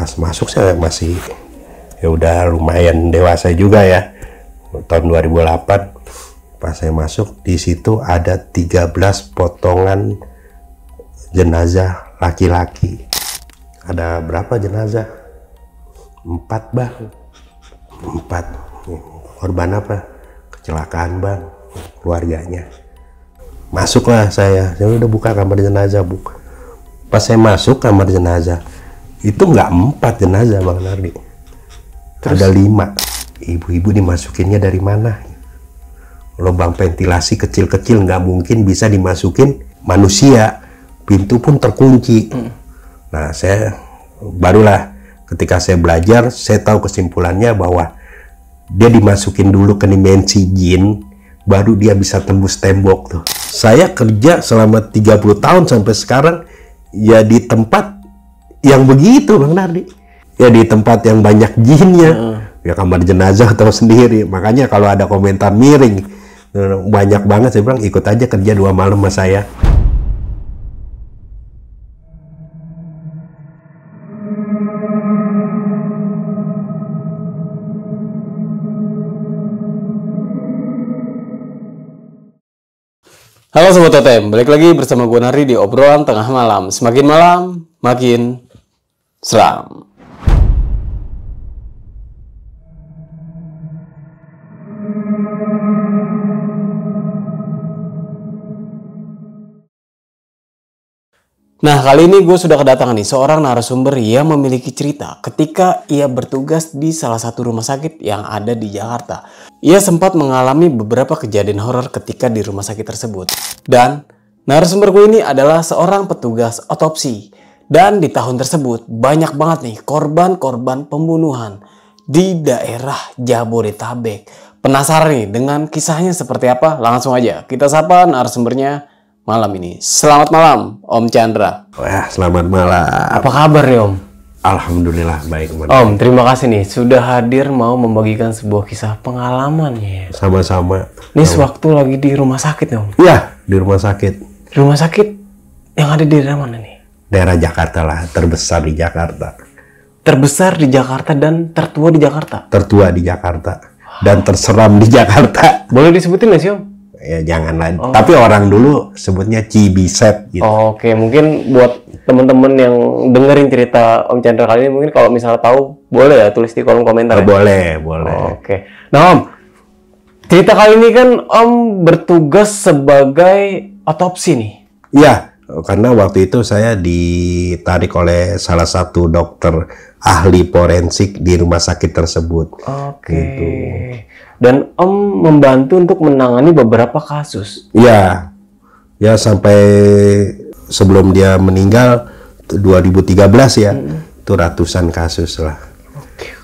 Pas masuk saya masih ya udah lumayan dewasa juga ya. Tahun 2008 pas saya masuk, di situ ada 13 potongan jenazah laki-laki. Ada berapa jenazah? 4 bang. 4. Korban apa? Kecelakaan bang, keluarganya. Masuklah saya udah buka kamar jenazah, buka. Pas saya masuk kamar jenazah, itu nggak 4 jenazah bang Nardi. Terus? Ada 5. Ibu-ibu dimasukinnya dari mana? Lubang ventilasi kecil-kecil nggak mungkin bisa dimasukin manusia. Pintu pun terkunci. Nah, saya barulah ketika saya belajar, saya tahu kesimpulannya bahwa dia dimasukin dulu ke dimensi jin, baru dia bisa tembus tembok tuh. Saya kerja selama 30 tahun sampai sekarang ya di tempat yang begitu Bang Nardi. Ya di tempat yang banyak jinnya. Ya kamar jenazah tahu sendiri. Makanya kalau ada komentar miring banyak banget, saya bilang ikut aja kerja 2 malam sama saya. Halo Sobat Totem, balik lagi bersama gue Nardi di obrolan tengah malam. Semakin malam, makin seram. Nah, kali ini gue sudah kedatangan nih seorang narasumber yang memiliki cerita ketika ia bertugas di salah satu rumah sakit yang ada di Jakarta. Ia sempat mengalami beberapa kejadian horor ketika di rumah sakit tersebut. Dan narasumber gue ini adalah seorang petugas otopsi. Dan di tahun tersebut banyak banget nih korban-korban pembunuhan di daerah Jabodetabek. Penasaran nih dengan kisahnya seperti apa? Langsung aja kita sapa narasumbernya malam ini. Selamat malam, Om Chandra. Wah, selamat malam. Apa kabar nih, Om? Alhamdulillah baik. Om, terima kasih nih sudah hadir mau membagikan sebuah kisah pengalamannya. Sama-sama. Ini sewaktu lagi di rumah sakit, Om? Iya, di rumah sakit. Rumah sakit yang ada di daerah mana nih? Daerah Jakarta lah, terbesar di Jakarta. Terbesar di Jakarta dan tertua di Jakarta? Tertua di Jakarta. Dan terseram di Jakarta. Boleh disebutin nggak sih, Om? Ya janganlah. Tapi orang dulu sebutnya Cibiset gitu. Oke, mungkin buat teman-teman yang dengerin cerita Om Chandra kali ini, mungkin kalau misalnya tahu boleh ya tulis di kolom komentar. Boleh. Oke. Nah, Om, cerita kali ini kan Om bertugas sebagai otopsi nih. Iya, karena waktu itu saya ditarik oleh salah satu dokter ahli forensik di rumah sakit tersebut. Oke. Gitu. Dan Om membantu untuk menangani beberapa kasus. Iya, ya sampai sebelum dia meninggal 2013 ya, itu ratusan kasus lah. Oke.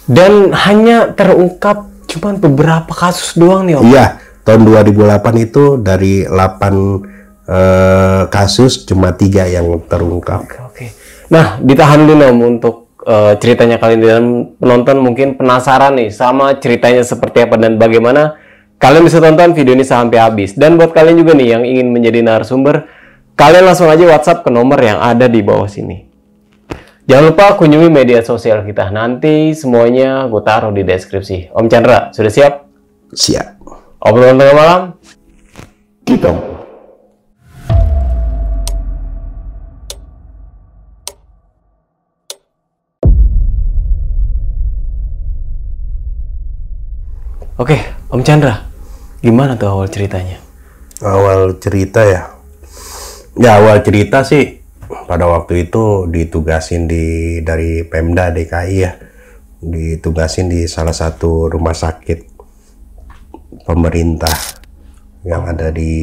Dan hanya terungkap cuman beberapa kasus doang nih, Om? Iya, tahun 2008 itu dari 8 kasus cuma 3 yang terungkap. Oke. Nah, ditahan dulu Om untuk ceritanya kali ini, dan penonton mungkin penasaran nih sama ceritanya seperti apa dan bagaimana. Kalian bisa tonton video ini sampai habis. Dan buat kalian juga nih yang ingin menjadi narasumber, kalian langsung aja WhatsApp ke nomor yang ada di bawah sini. Jangan lupa kunjungi media sosial kita. Nanti semuanya gue taruh di deskripsi. Om Chandra, sudah siap? Siap. Obrolan tengah malam? Gitu. Oke, Om Chandra, gimana tuh awal ceritanya? Awal cerita ya? Ya awal cerita sih pada waktu itu ditugasin dari Pemda DKI ya, ditugasin di salah satu rumah sakit pemerintah yang ada di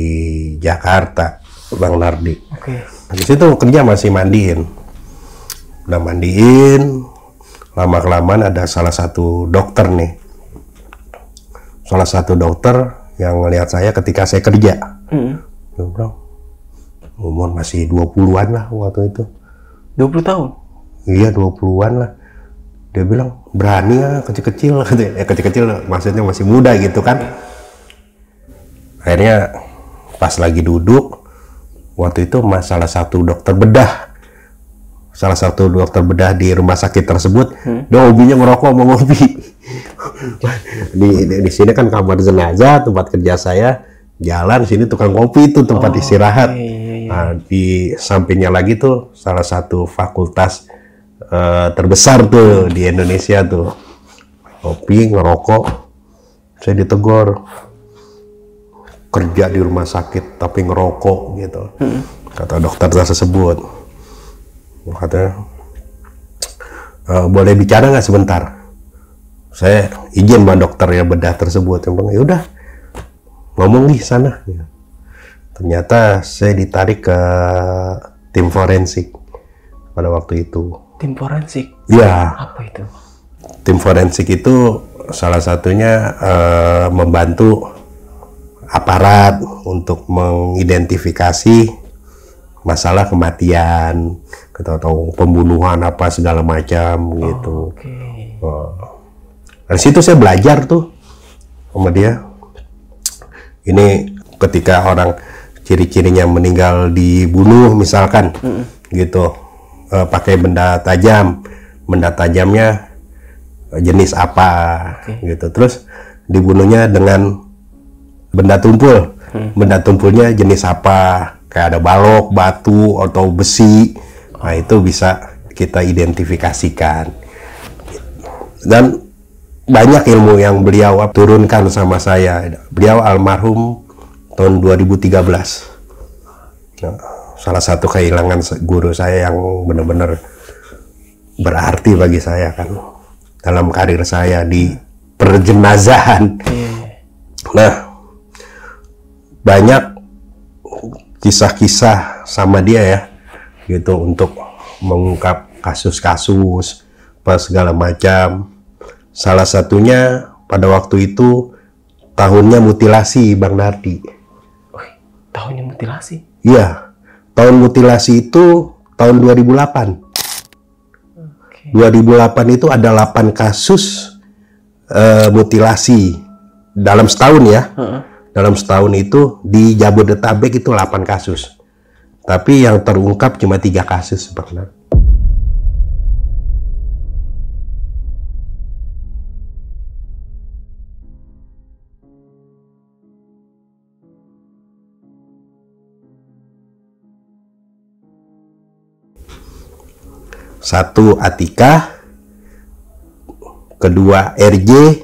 Jakarta, Bang Nardi. Oke. Di situ kerja masih mandiin, udah mandiin, lama-kelamaan ada salah satu dokter nih. Salah satu dokter yang ngelihat saya ketika saya kerja. Dia bilang, umur masih 20-an lah waktu itu. 20 tahun? Iya, 20-an lah. Dia bilang, berani ya kecil-kecil. Kecil-kecil maksudnya masih muda gitu kan. Akhirnya pas lagi duduk, waktu itu salah satu dokter bedah salah satu dokter bedah di rumah sakit tersebut, dia hobinya ngerokok mau ngopi. di sini kan kamar jenazah, tempat kerja saya, jalan sini tukang kopi itu tempat istirahat. Nah, di sampingnya lagi tuh salah satu fakultas terbesar tuh di Indonesia tuh, kopi ngerokok. Saya ditegur, kerja di rumah sakit tapi ngerokok gitu. Kata dokter tersebut, katanya boleh bicara nggak sebentar? Saya izin sama dokter ya bedah tersebut. Yang bilang, ya udah ngomong di sana. Ternyata saya ditarik ke tim forensik pada waktu itu. Tim forensik? Ya. Apa itu? Tim forensik itu salah satunya membantu aparat untuk mengidentifikasi masalah kematian atau pembunuhan apa segala macam gitu. Dari situ saya belajar tuh sama dia. Ini ketika orang ciri-cirinya meninggal dibunuh misalkan gitu, pakai benda tajam, benda tajamnya jenis apa gitu. Terus dibunuhnya dengan benda tumpul, benda tumpulnya jenis apa? Kayak ada balok, batu, atau besi. Nah, itu bisa kita identifikasikan. Dan banyak ilmu yang beliau turunkan sama saya. Beliau almarhum tahun 2013. Nah, salah satu kehilangan guru saya yang benar-benar berarti bagi saya kan dalam karir saya di perjenazahan. Nah, banyak kisah-kisah sama dia ya gitu untuk mengungkap kasus-kasus apa segala macam. Salah satunya pada waktu itu tahunnya mutilasi, Bang Nardi. Tahunnya mutilasi? Iya, tahun mutilasi itu tahun 2008. 2008 itu ada 8 kasus mutilasi dalam setahun ya. Dalam setahun itu di Jabodetabek itu 8 kasus. Tapi yang terungkap cuma 3 kasus, Bang Nardi. Satu Atika, kedua RJ,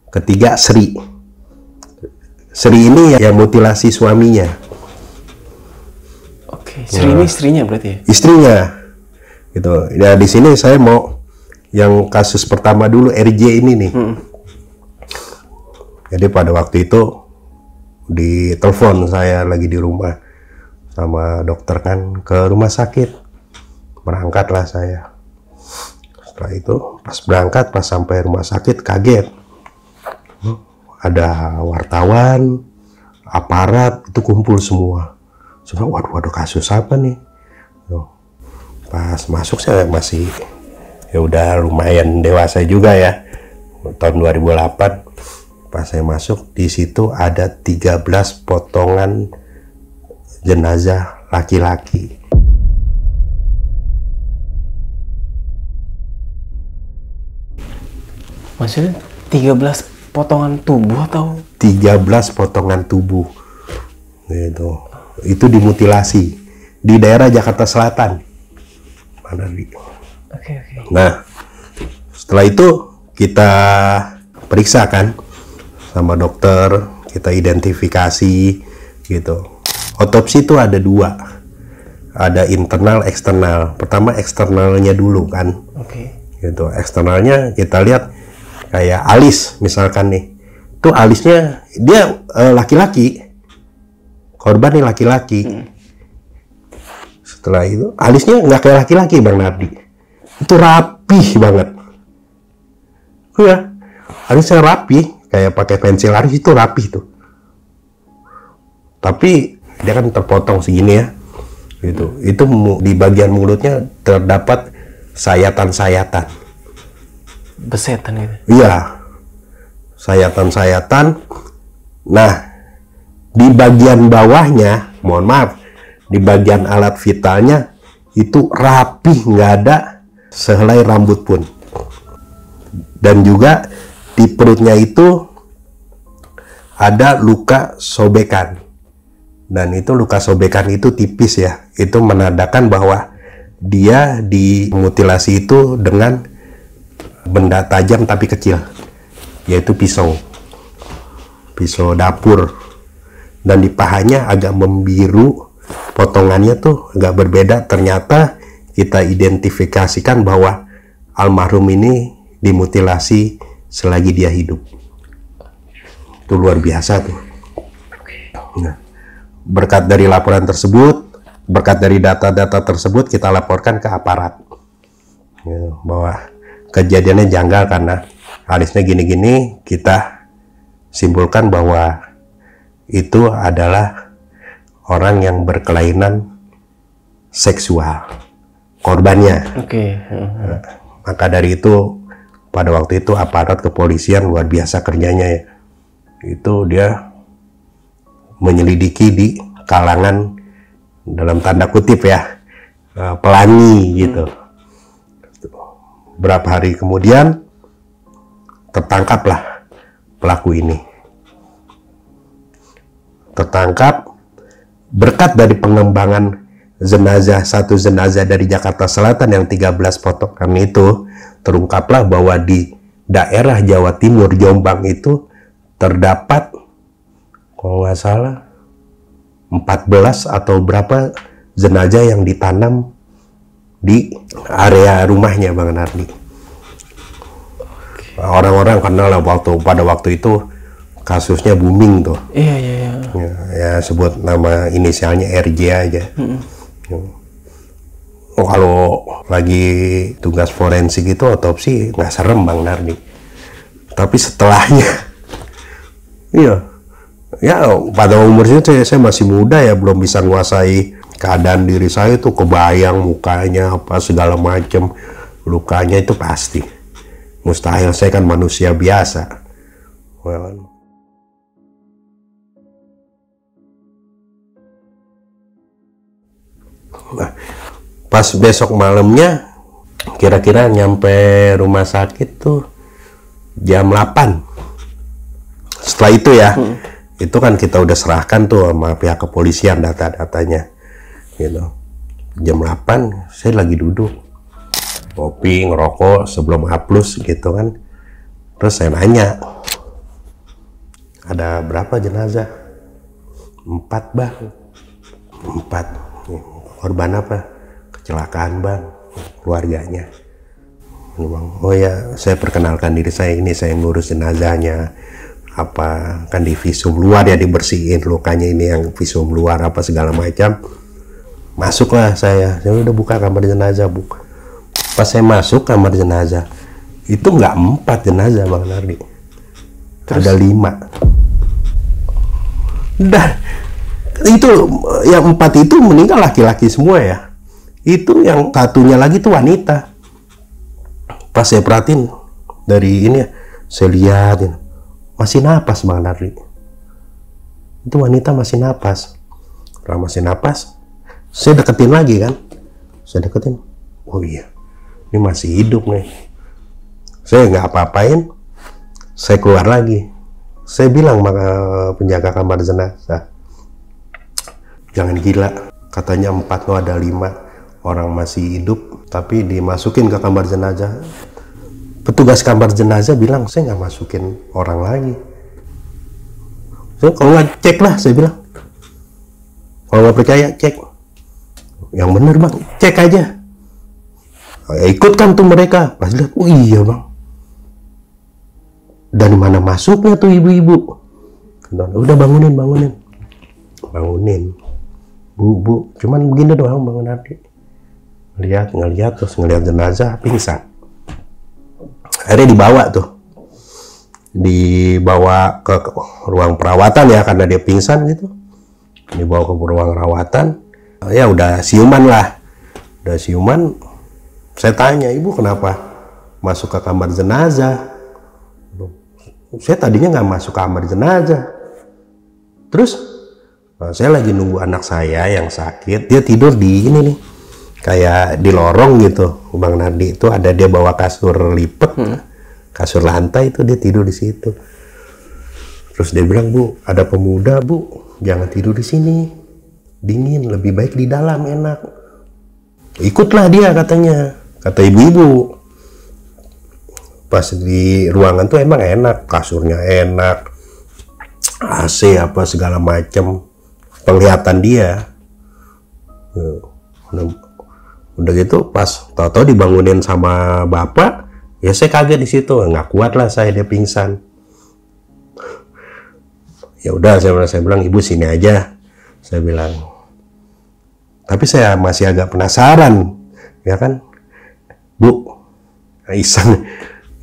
ketiga Sri. Sri ini yang mutilasi suaminya. Oke, Sri ini istrinya berarti ya? Istrinya, gitu. Ya di sini saya mau yang kasus pertama dulu RJ ini nih. Jadi pada waktu itu ditelepon saya lagi di rumah sama dokter kan ke rumah sakit. Berangkatlah saya. Setelah itu pas berangkat, pas sampai rumah sakit kaget. Ada wartawan, aparat itu kumpul semua. Sebenarnya waduh kasus apa nih? Pas masuk saya masih ya udah lumayan dewasa juga ya. Tahun 2008 pas saya masuk di situ ada 13 potongan jenazah laki-laki. Maksudnya 13 potongan tubuh atau? 13 potongan tubuh. Gitu. Itu dimutilasi di daerah Jakarta Selatan. Mana di? Oke. Nah, setelah itu kita periksa kan sama dokter, kita identifikasi gitu. Otopsi itu ada 2. Ada internal, eksternal. Pertama eksternalnya dulu kan. Gitu. Eksternalnya kita lihat kayak alis misalkan nih, tuh alisnya dia laki-laki, korban nih laki-laki. Setelah itu alisnya nggak kayak laki-laki, Bang Nardi, itu rapih banget. Ya, alisnya rapi, kayak pakai pensil alis itu rapih tuh. Tapi dia kan terpotong segini ya, gitu. Itu di bagian mulutnya terdapat sayatan-sayatan. Besetan itu? Iya, sayatan-sayatan. Nah, di bagian bawahnya, mohon maaf, di bagian alat vitalnya itu rapi, nggak ada sehelai rambut pun. Dan juga di perutnya itu ada luka sobekan, dan itu luka sobekan itu tipis ya, itu menandakan bahwa dia dimutilasi itu dengan benda tajam tapi kecil, yaitu pisau dapur. Dan di pahanya agak membiru, potongannya tuh agak berbeda. Ternyata kita identifikasikan bahwa almarhum ini dimutilasi selagi dia hidup. Itu luar biasa tuh. Nah, berkat dari laporan tersebut, berkat dari data-data tersebut, kita laporkan ke aparat ya, bahwa kejadiannya janggal karena alisnya gini-gini. Kita simpulkan bahwa itu adalah orang yang berkelainan seksual, korbannya. Nah, maka dari itu pada waktu itu aparat kepolisian luar biasa kerjanya ya. Itu dia menyelidiki di kalangan, dalam tanda kutip ya, pelani gitu. Berapa hari kemudian tertangkaplah pelaku ini. Tertangkap berkat dari pengembangan satu jenazah dari Jakarta Selatan yang 13 potongan itu. Terungkaplah bahwa di daerah Jawa Timur, Jombang itu terdapat, kalau nggak salah 14 atau berapa jenazah yang ditanam di area rumahnya Bang Nardi. Orang-orang kenal lah pada waktu itu, kasusnya booming tuh. Iya. Ya, sebut nama inisialnya RJ aja. Kalau lagi tugas forensik itu otopsi nggak serem Bang Nardi. Tapi setelahnya, iya, ya pada umur itu saya masih muda ya, belum bisa menguasai keadaan diri saya tuh, kebayang mukanya apa segala macam, lukanya itu pasti. Mustahil, saya kan manusia biasa. Nah, pas besok malamnya, kira-kira nyampe rumah sakit tuh jam 8. Setelah itu ya, itu kan kita udah serahkan tuh sama pihak kepolisian data-datanya, gitu. Jam 8 saya lagi duduk kopi, ngerokok sebelum hapus gitu kan. Terus saya nanya, ada berapa jenazah? 4 Bang. 4. Korban apa? Kecelakaan Bang, keluarganya. Bang, oh ya, saya perkenalkan diri saya, ini saya ngurus jenazahnya. Apa kan di visum luar ya, dibersihin lukanya ini yang visum luar apa segala macam. Masuklah saya udah buka kamar jenazah, pas saya masuk kamar jenazah itu nggak 4 jenazah Bang Nardi. Terus? Ada 5. Dan itu yang 4 itu meninggal laki-laki semua ya. Itu yang satunya lagi tuh wanita. Pas saya perhatiin dari ini, saya lihatin masih napas Bang Nardi. Itu wanita masih napas. Kalau masih napas, saya deketin lagi kan. Saya deketin, oh iya, ini masih hidup nih. Saya nggak apa-apain, saya keluar lagi. Saya bilang sama penjaga kamar jenazah, jangan gila, katanya 4 lo ada 5 orang masih hidup tapi dimasukin ke kamar jenazah. Petugas kamar jenazah bilang saya nggak masukin orang lagi. Saya kalau nggak cek lah, saya bilang. Kalau nggak percaya cek. Yang bener Bang, cek aja. Ya, ikutkan tuh mereka. Pas lihat, oh iya Bang. Dari mana masuknya tuh ibu-ibu? Udah bangunin. Bu, cuman begini doang Bang Nardi. Ngeliat terus ngeliat jenazah pingsan. Akhirnya dibawa ke ruang perawatan ya, karena dia pingsan gitu. Dibawa ke ruang perawatan. Ya udah siuman lah. Saya tanya, ibu kenapa masuk ke kamar jenazah? Saya tadinya nggak masuk kamar jenazah. Terus saya lagi nunggu anak saya yang sakit, dia tidur di ini nih, kayak di lorong gitu, Bang Nardi itu ada dia bawa kasur lipat, kasur lantai itu dia tidur di situ. Terus dia bilang, Bu, ada pemuda, Bu, jangan tidur di sini, dingin, lebih baik di dalam enak. Ikutlah dia katanya, kata ibu-ibu. Pas di ruangan tuh emang enak, kasurnya enak, AC apa segala macam, penglihatan dia. Udah gitu pas tahu-tahu dibangunin sama bapak, ya saya kaget di situ, nggak kuat lah saya, dia pingsan. Ya udah saya bilang, ibu sini aja, saya bilang. Tapi saya masih agak penasaran, ya kan, Bu, iseng,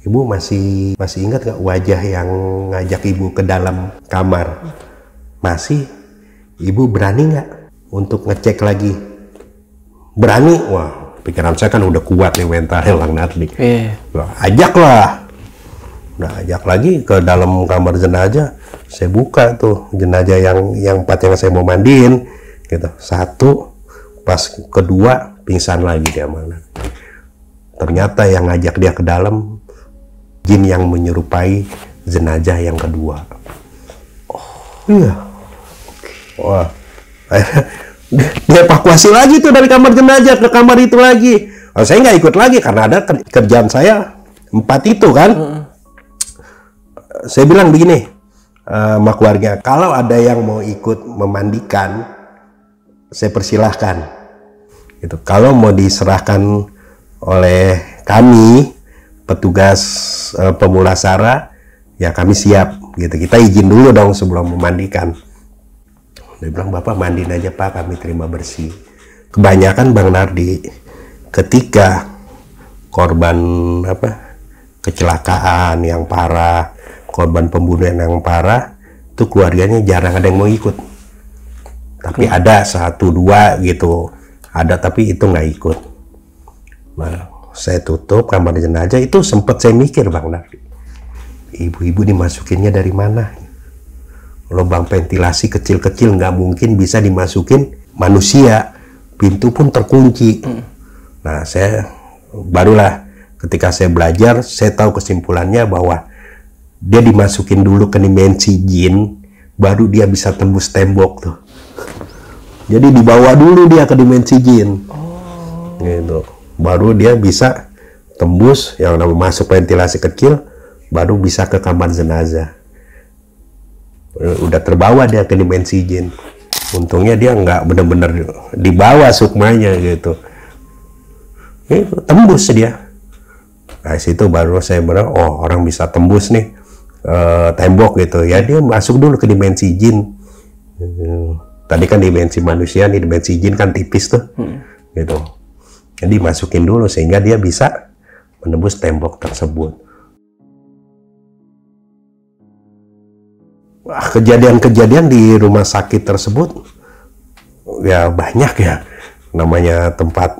ibu masih ingat nggak wajah yang ngajak ibu ke dalam kamar? Masih. Ibu berani nggak untuk ngecek lagi? Berani. Wah, pikiran saya kan udah kuat nih mentalnya Bang Nardi. Ajaklah. Udah ajak lagi ke dalam kamar jenazah. Saya buka tuh jenazah yang part yang saya mau mandiin gitu. Satu, pas kedua pingsan lagi dia, Bang Nardi. Ternyata yang ngajak dia ke dalam jin yang menyerupai jenazah yang kedua. Iya. Wah. Dia evakuasi lagi tuh dari kamar jenazah ke kamar itu lagi. Saya nggak ikut lagi karena ada kerjaan saya 4 itu kan. Saya bilang begini sama keluarga, kalau ada yang mau ikut memandikan, saya persilahkan. Gitu. Kalau mau diserahkan oleh kami petugas pemulasara, ya kami siap. Gitu. Kita izin dulu dong sebelum memandikan. Dia bilang, Bapak mandiin aja Pak, kami terima bersih. Kebanyakan Bang Nardi, ketika korban kecelakaan yang parah, korban pembunuhan yang parah, itu keluarganya jarang ada yang mau ikut. Tapi ada 1-2 gitu, ada tapi itu nggak ikut. Nah, saya tutup kamar jenazah itu, sempat saya mikir Bang Nardi, ibu-ibu dimasukinnya dari mana? Lubang ventilasi kecil-kecil nggak mungkin bisa dimasukin manusia, pintu pun terkunci. Nah, saya barulah ketika saya belajar, saya tahu kesimpulannya bahwa dia dimasukin dulu ke dimensi jin, baru dia bisa tembus tembok tuh. Jadi dibawa dulu dia ke dimensi jin, gitu. Baru dia bisa tembus yang namanya masuk ventilasi kecil, baru bisa ke kamar jenazah. Udah terbawa dia ke dimensi jin. Untungnya dia nggak bener-bener dibawa sukmanya gitu. Tembus dia. Nah, situ baru saya bilang, oh orang bisa tembus nih tembok gitu. Ya dia masuk dulu ke dimensi jin. Tadi kan dimensi manusia, nih dimensi jin kan tipis tuh. Gitu. Jadi masukin dulu sehingga dia bisa menembus tembok tersebut. Wah, kejadian-kejadian di rumah sakit tersebut ya banyak ya, namanya tempat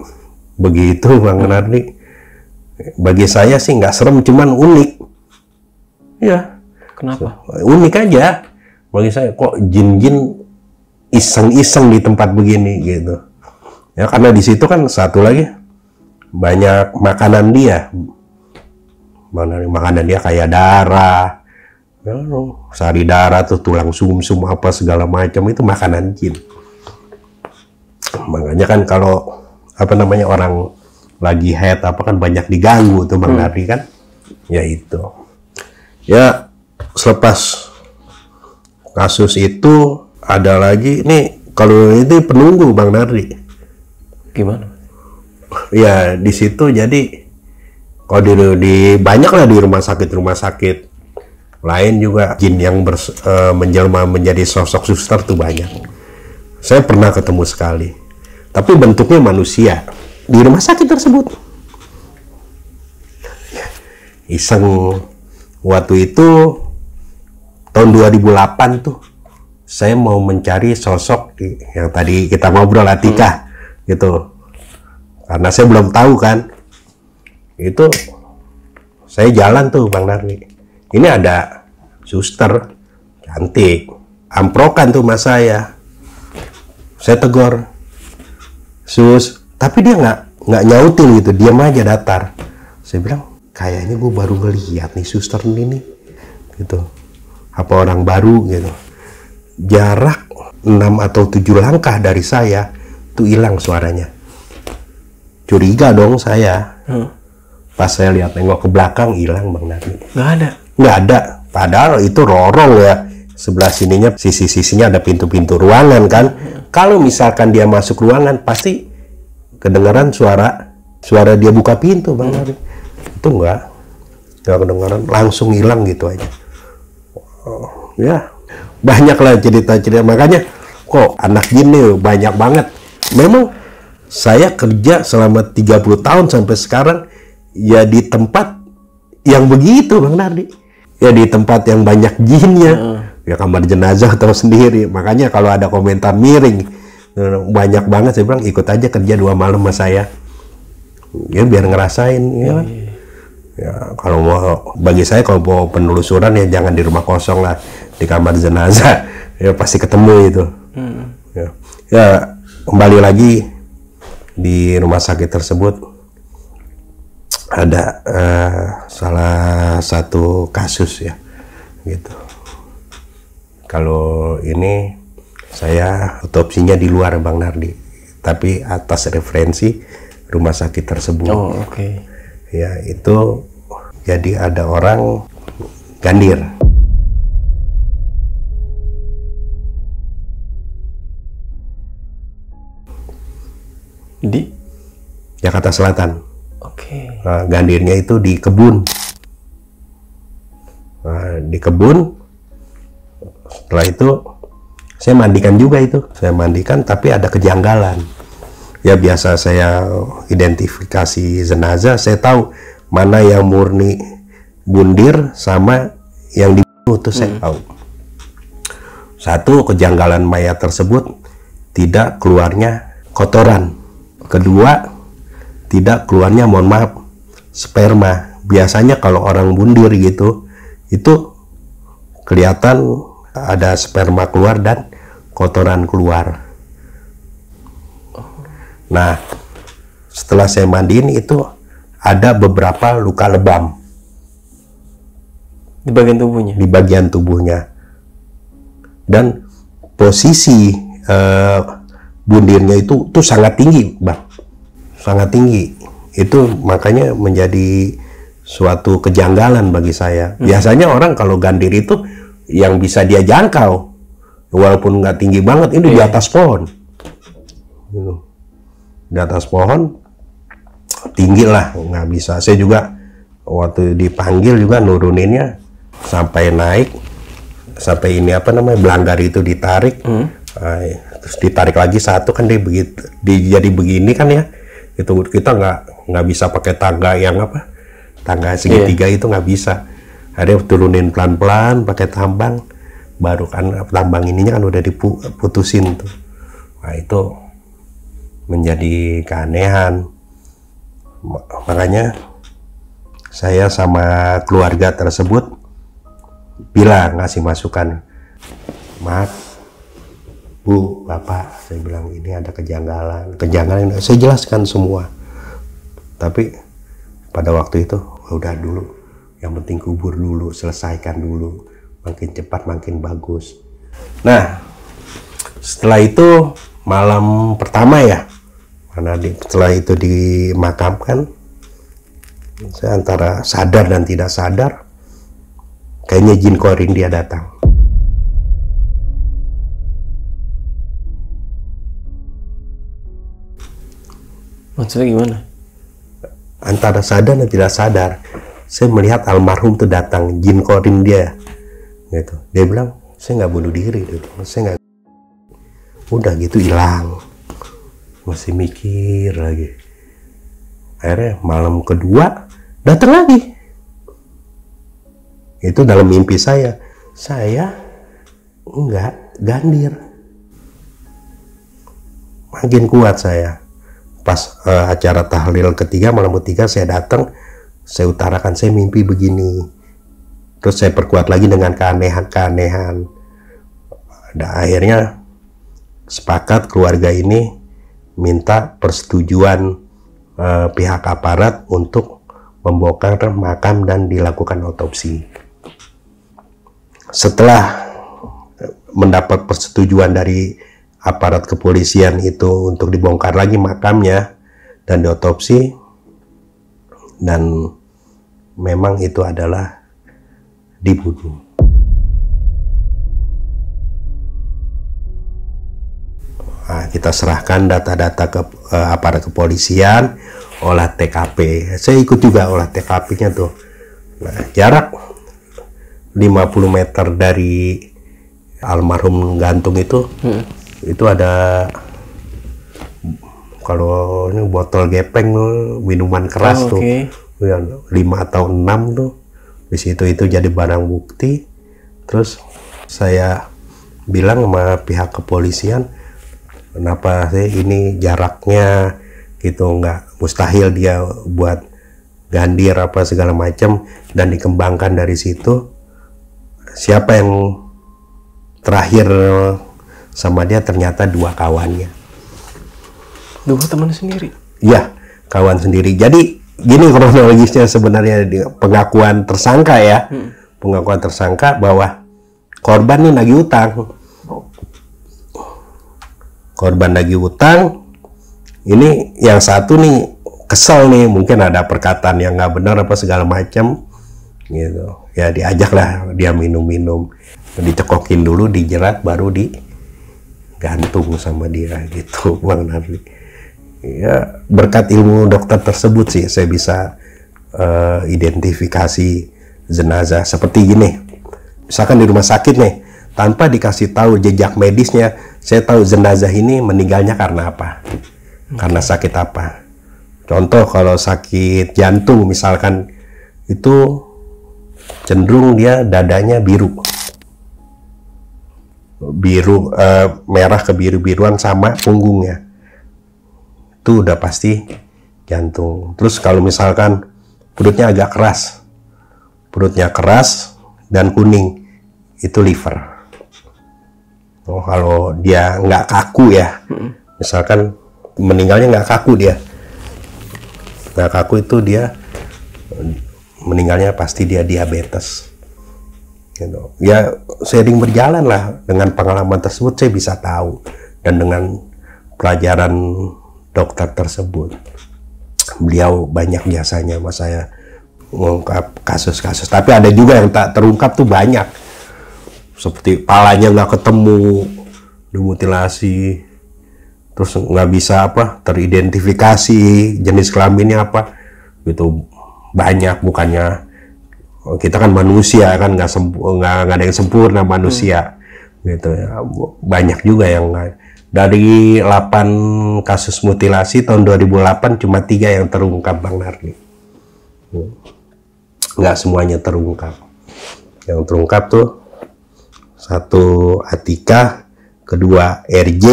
begitu Bang Nardi. Bagi saya sih nggak serem, cuman unik ya. Kenapa? Unik aja bagi saya, kok jin-jin iseng-iseng di tempat begini gitu ya. Karena di situ kan satu lagi banyak makanan dia, makanan dia kayak darah ya, sari darah tuh, tulang sumsum apa segala macam, itu makanan jin. Makanya kan kalau orang lagi head kan banyak diganggu tuh Bang Nardi kan. Ya itu. Ya selepas kasus itu ada lagi nih, kalau itu penunggu Bang Nardi. Gimana? Ya di situ jadi kalau di banyak lah di rumah sakit lain juga jin yang menjelma menjadi sosok suster tuh banyak. Saya pernah ketemu sekali, tapi bentuknya manusia di rumah sakit tersebut. Iseng waktu itu tahun 2008 tuh, saya mau mencari sosok yang tadi kita ngobrol, Atika gitu, karena saya belum tahu kan. Itu saya jalan tuh Bang Nardi, ini ada suster cantik, amprokan tuh mas saya tegur, Sus, Tapi dia nggak nyautin gitu, diam aja datar. Saya bilang, kayaknya gue baru ngeliat nih suster ini gitu. Apa orang baru gitu. Jarak 6 atau 7 langkah dari saya tuh hilang suaranya. Curiga dong saya. Pas saya lihat nengok ke belakang, hilang Bang Nardi. Nggak ada. Padahal itu lorong ya. Sebelah sininya, sisi-sisinya ada pintu-pintu ruangan kan. Kalau misalkan dia masuk ruangan, pasti kedengaran suara dia buka pintu Bang Nardi. Itu nggak kedengaran, langsung hilang gitu aja. Ya, banyak lah cerita-cerita. Makanya kok anak jin nih banyak banget. Memang saya kerja selama 30 tahun sampai sekarang ya di tempat yang begitu Bang Nardi. Ya di tempat yang banyak jinnya. Ya kamar jenazah tahu sendiri. Makanya kalau ada komentar miring banyak banget, saya bilang ikut aja kerja 2 malam sama saya. Ya biar ngerasain ya. Ya kalau mau, bagi saya kalau mau penelusuran ya jangan di rumah kosong lah, di kamar jenazah. Ya pasti ketemu itu. Ya kembali lagi di rumah sakit tersebut ada salah satu kasus ya gitu. Kalau ini saya otopsinya di luar Bang Nardi, tapi atas referensi rumah sakit tersebut. Oh, oke. Ya itu jadi ada orang gandir. Di Jakarta Selatan. Oke. Nah, gandirnya itu di kebun. Nah, di kebun. Setelah itu saya mandikan juga itu. Saya mandikan tapi ada kejanggalan. Ya biasa saya identifikasi jenazah, saya tahu mana yang murni bundir sama yang dibunuh itu saya tahu. Satu, kejanggalan mayat tersebut tidak keluarnya kotoran. Kedua, tidak keluarnya, mohon maaf, sperma. Biasanya kalau orang bundir gitu, itu kelihatan ada sperma keluar dan kotoran keluar. Nah, setelah saya mandiin itu ada beberapa luka lebam di bagian tubuhnya. Di bagian tubuhnya. Dan posisi bundirnya itu sangat tinggi, Bang. Sangat tinggi. Itu makanya menjadi suatu kejanggalan bagi saya. Biasanya orang kalau gandir itu yang bisa dia jangkau, walaupun nggak tinggi banget, ini di atas pohon. Di atas pohon tinggi lah, nggak bisa. Saya juga waktu dipanggil juga nuruninnya sampai naik, sampai ini apa namanya, belanggar itu ditarik, terus ditarik lagi satu kan dia begitu, jadi begini kan ya. Itu kita nggak bisa pakai tangga yang apa, tangga segitiga itu nggak bisa. Ada turunin pelan-pelan pakai tambang, baru kan tambang ininya kan udah diputusin tuh. Nah itu menjadi keanehan. Makanya saya sama keluarga tersebut bilang, ngasih masukan, Mat, Bu, Bapak, saya bilang ini ada kejanggalan. Saya jelaskan semua. Tapi pada waktu itu udah dulu, yang penting kubur dulu, selesaikan dulu, makin cepat makin bagus. Nah, setelah itu malam pertama ya, karena setelah itu dimakamkan, saya antara sadar dan tidak sadar, kayaknya jin korin dia datang. Maksudnya gimana? Antara sadar dan tidak sadar, saya melihat almarhum tuh datang, jin korin dia, gitu. Dia bilang, saya nggak bunuh diri, gitu. Saya nggak. Udah gitu hilang. Masih mikir lagi. Akhirnya malam kedua datang lagi. Itu dalam mimpi saya. Saya enggak gandir. Makin kuat saya. Pas acara tahlil ketiga, malam ketiga saya datang, saya utarakan saya mimpi begini. Terus saya perkuat lagi dengan keanehan-keanehan. Dan akhirnya sepakat keluarga ini minta persetujuan pihak aparat untuk membongkar makam dan dilakukan otopsi. Setelah mendapat persetujuan dari aparat kepolisian itu untuk dibongkar lagi makamnya dan diotopsi, dan memang itu adalah dibunuh. Nah, kita serahkan data-data ke aparat kepolisian, olah TKP. Saya ikut juga olah TKP-nya tuh. Nah, jarak 50 meter dari almarhum gantung itu ada, kalau ini botol gepeng minuman keras tuh, 5 atau 6 tuh. Di situ itu jadi barang bukti. Terus saya bilang sama pihak kepolisian, kenapa sih ini jaraknya gitu, nggak mustahil dia buat gandir apa segala macam, dan dikembangkan dari situ. Siapa yang terakhir sama dia ternyata 2 kawannya. 2 teman sendiri? Iya, kawan sendiri. Jadi gini kronologisnya sebenarnya, pengakuan tersangka ya. Pengakuan tersangka bahwa korban ini nagih utang. Korban nagih utang. Ini yang satu nih kesel nih, mungkin ada perkataan yang nggak benar apa segala macam gitu. Ya diajaklah dia minum-minum, dicekokin dulu, dijerat, baru digantung sama dia gitu, Bang Nardi. Ya berkat ilmu dokter tersebut sih saya bisa identifikasi jenazah seperti gini. Misalkan di rumah sakit nih, tanpa dikasih tahu jejak medisnya, saya tahu jenazah ini meninggalnya karena apa, karena sakit apa. Contoh kalau sakit jantung misalkan, itu cenderung dia dadanya biru, merah ke biru-biruan sama punggungnya, itu udah pasti jantung. Terus kalau misalkan perutnya agak keras, perutnya keras dan kuning, itu liver. Oh, kalau dia nggak kaku ya, misalkan meninggalnya nggak kaku, dia nggak kaku, itu dia meninggalnya pasti dia diabetes gitu. Ya seiring berjalan lah dengan pengalaman tersebut, saya bisa tahu, dan dengan pelajaran dokter tersebut, beliau banyak jasanya sama saya mengungkap kasus-kasus. Tapi ada juga yang tak terungkap tuh banyak, seperti palanya nggak ketemu, dimutilasi, terus nggak bisa teridentifikasi jenis kelaminnya apa gitu. Banyak, bukannya kita kan manusia kan, nggak ada yang sempurna manusia gitu ya. Banyak juga yang dari 8 kasus mutilasi tahun 2008 cuma 3 yang terungkap, Bang Nardi. Nggak semuanya terungkap. Yang terungkap tuh 1 Atika, kedua RJ,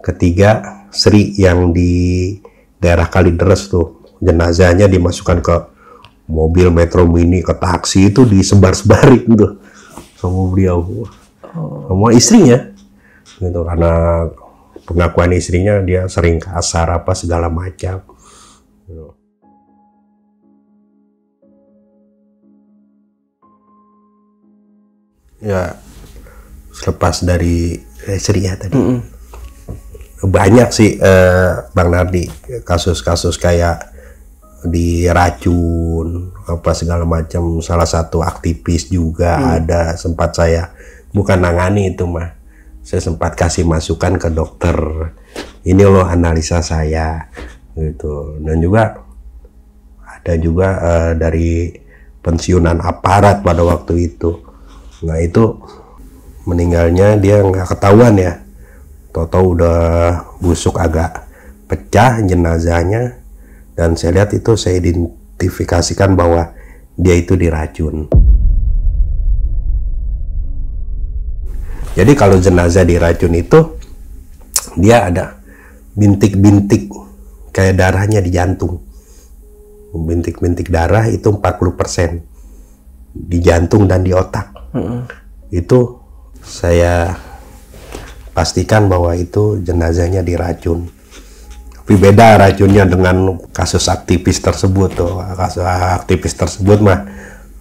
ketiga Sri yang di daerah Kalideres tuh. Jenazahnya dimasukkan ke mobil Metro Mini, ke taksi, itu disebar-sebarin tuh sama beliau, sama istrinya gitu, karena pengakuan istrinya dia sering kasar apa segala macam gitu. Ya selepas dari Sri ya tadi, banyak sih Bang Nardi kasus-kasus kayak diracun apa segala macam. Salah satu aktivis juga ada, sempat saya bukan nangani itu mah, saya sempat kasih masukan ke dokter, ini loh analisa saya gitu. Dan juga ada juga dari pensiunan aparat pada waktu itu. Nah itu meninggalnya dia nggak ketahuan ya, tahu-tahu udah busuk, agak pecah jenazahnya. Dan saya lihat itu, saya identifikasikan bahwa dia itu diracun. Jadi kalau jenazah diracun itu, dia ada bintik-bintik kayak darahnya di jantung. Bintik-bintik darah itu 40% di jantung dan di otak. Itu saya pastikan bahwa itu jenazahnya diracun. Tapi beda racunnya dengan kasus aktivis tersebut tuh. Kasus aktivis tersebut mah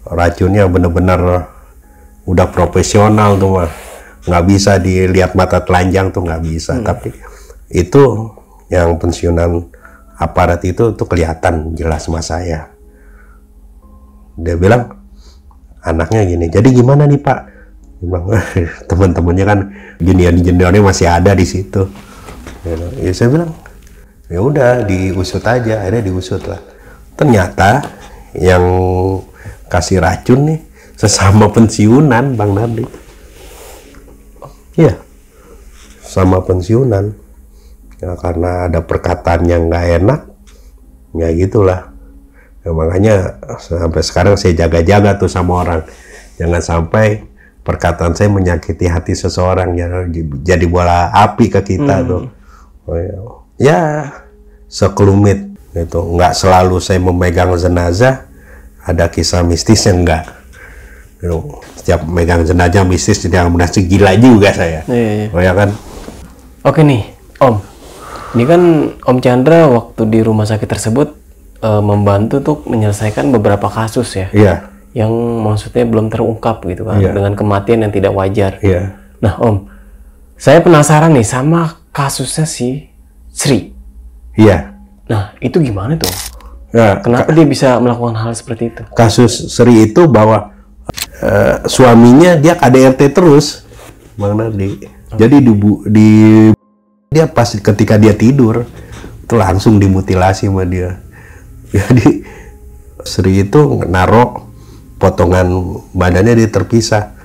racunnya bener-bener udah profesional tuh mah. Nggak bisa dilihat mata telanjang tuh, nggak bisa. Tapi itu yang pensiunan aparat itu tuh kelihatan jelas sama saya. Dia bilang anaknya gini, jadi gimana nih Pak? Dia bilang, teman-temannya kan junior-juniornya masih ada di situ. Ya saya bilang, ya udah diusut aja. Akhirnya diusut lah. Ternyata yang kasih racun nih sesama pensiunan, Bang Nardi. Iya, sama pensiunan. Ya, karena ada perkataan yang nggak enak, ya gitulah. Ya, makanya sampai sekarang saya jaga-jaga tuh sama orang. Jangan sampai perkataan saya menyakiti hati seseorang, ya, jadi bola api ke kita tuh. Oh, ya, sekelumit itu. Nggak selalu saya memegang jenazah ada kisah mistisnya, enggak. Setiap megang jenazah mistis tidak merasa gila juga saya. Iya. Oh ya kan. Oke nih, Om. Ini kan Om Chandra waktu di rumah sakit tersebut membantu tuh menyelesaikan beberapa kasus ya. Iya. Yang maksudnya belum terungkap gitu kan, Iya. dengan kematian yang tidak wajar. Iya. Nah, Om, saya penasaran nih sama kasusnya si Sri. Iya. Nah, itu gimana tuh? Nah, Kenapa dia bisa melakukan hal seperti itu? kasus Sri itu bahwa suaminya dia KDRT terus, Bang Nardi. Jadi dia pas ketika dia tidur itu langsung dimutilasi sama dia. Jadi Sri itu naruh potongan badannya dia terpisah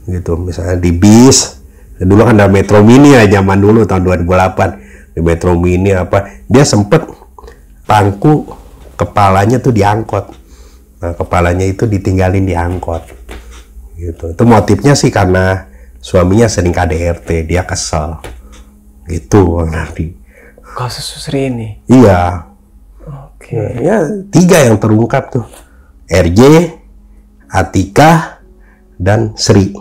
gitu, misalnya di bis. Dulu kan ada Metro Mini ya, zaman dulu tahun 2008 di Metro Mini apa, dia sempet pangku kepalanya tuh diangkot. Nah, kepalanya itu ditinggalin di angkot gitu. Itu motifnya sih karena suaminya sering KDRT, dia kesel gitu, Bang Nardi. Kasus Sri ini? Iya. Oke. Ya, 3 yang terungkap tuh, RJ, Atika, dan Sri.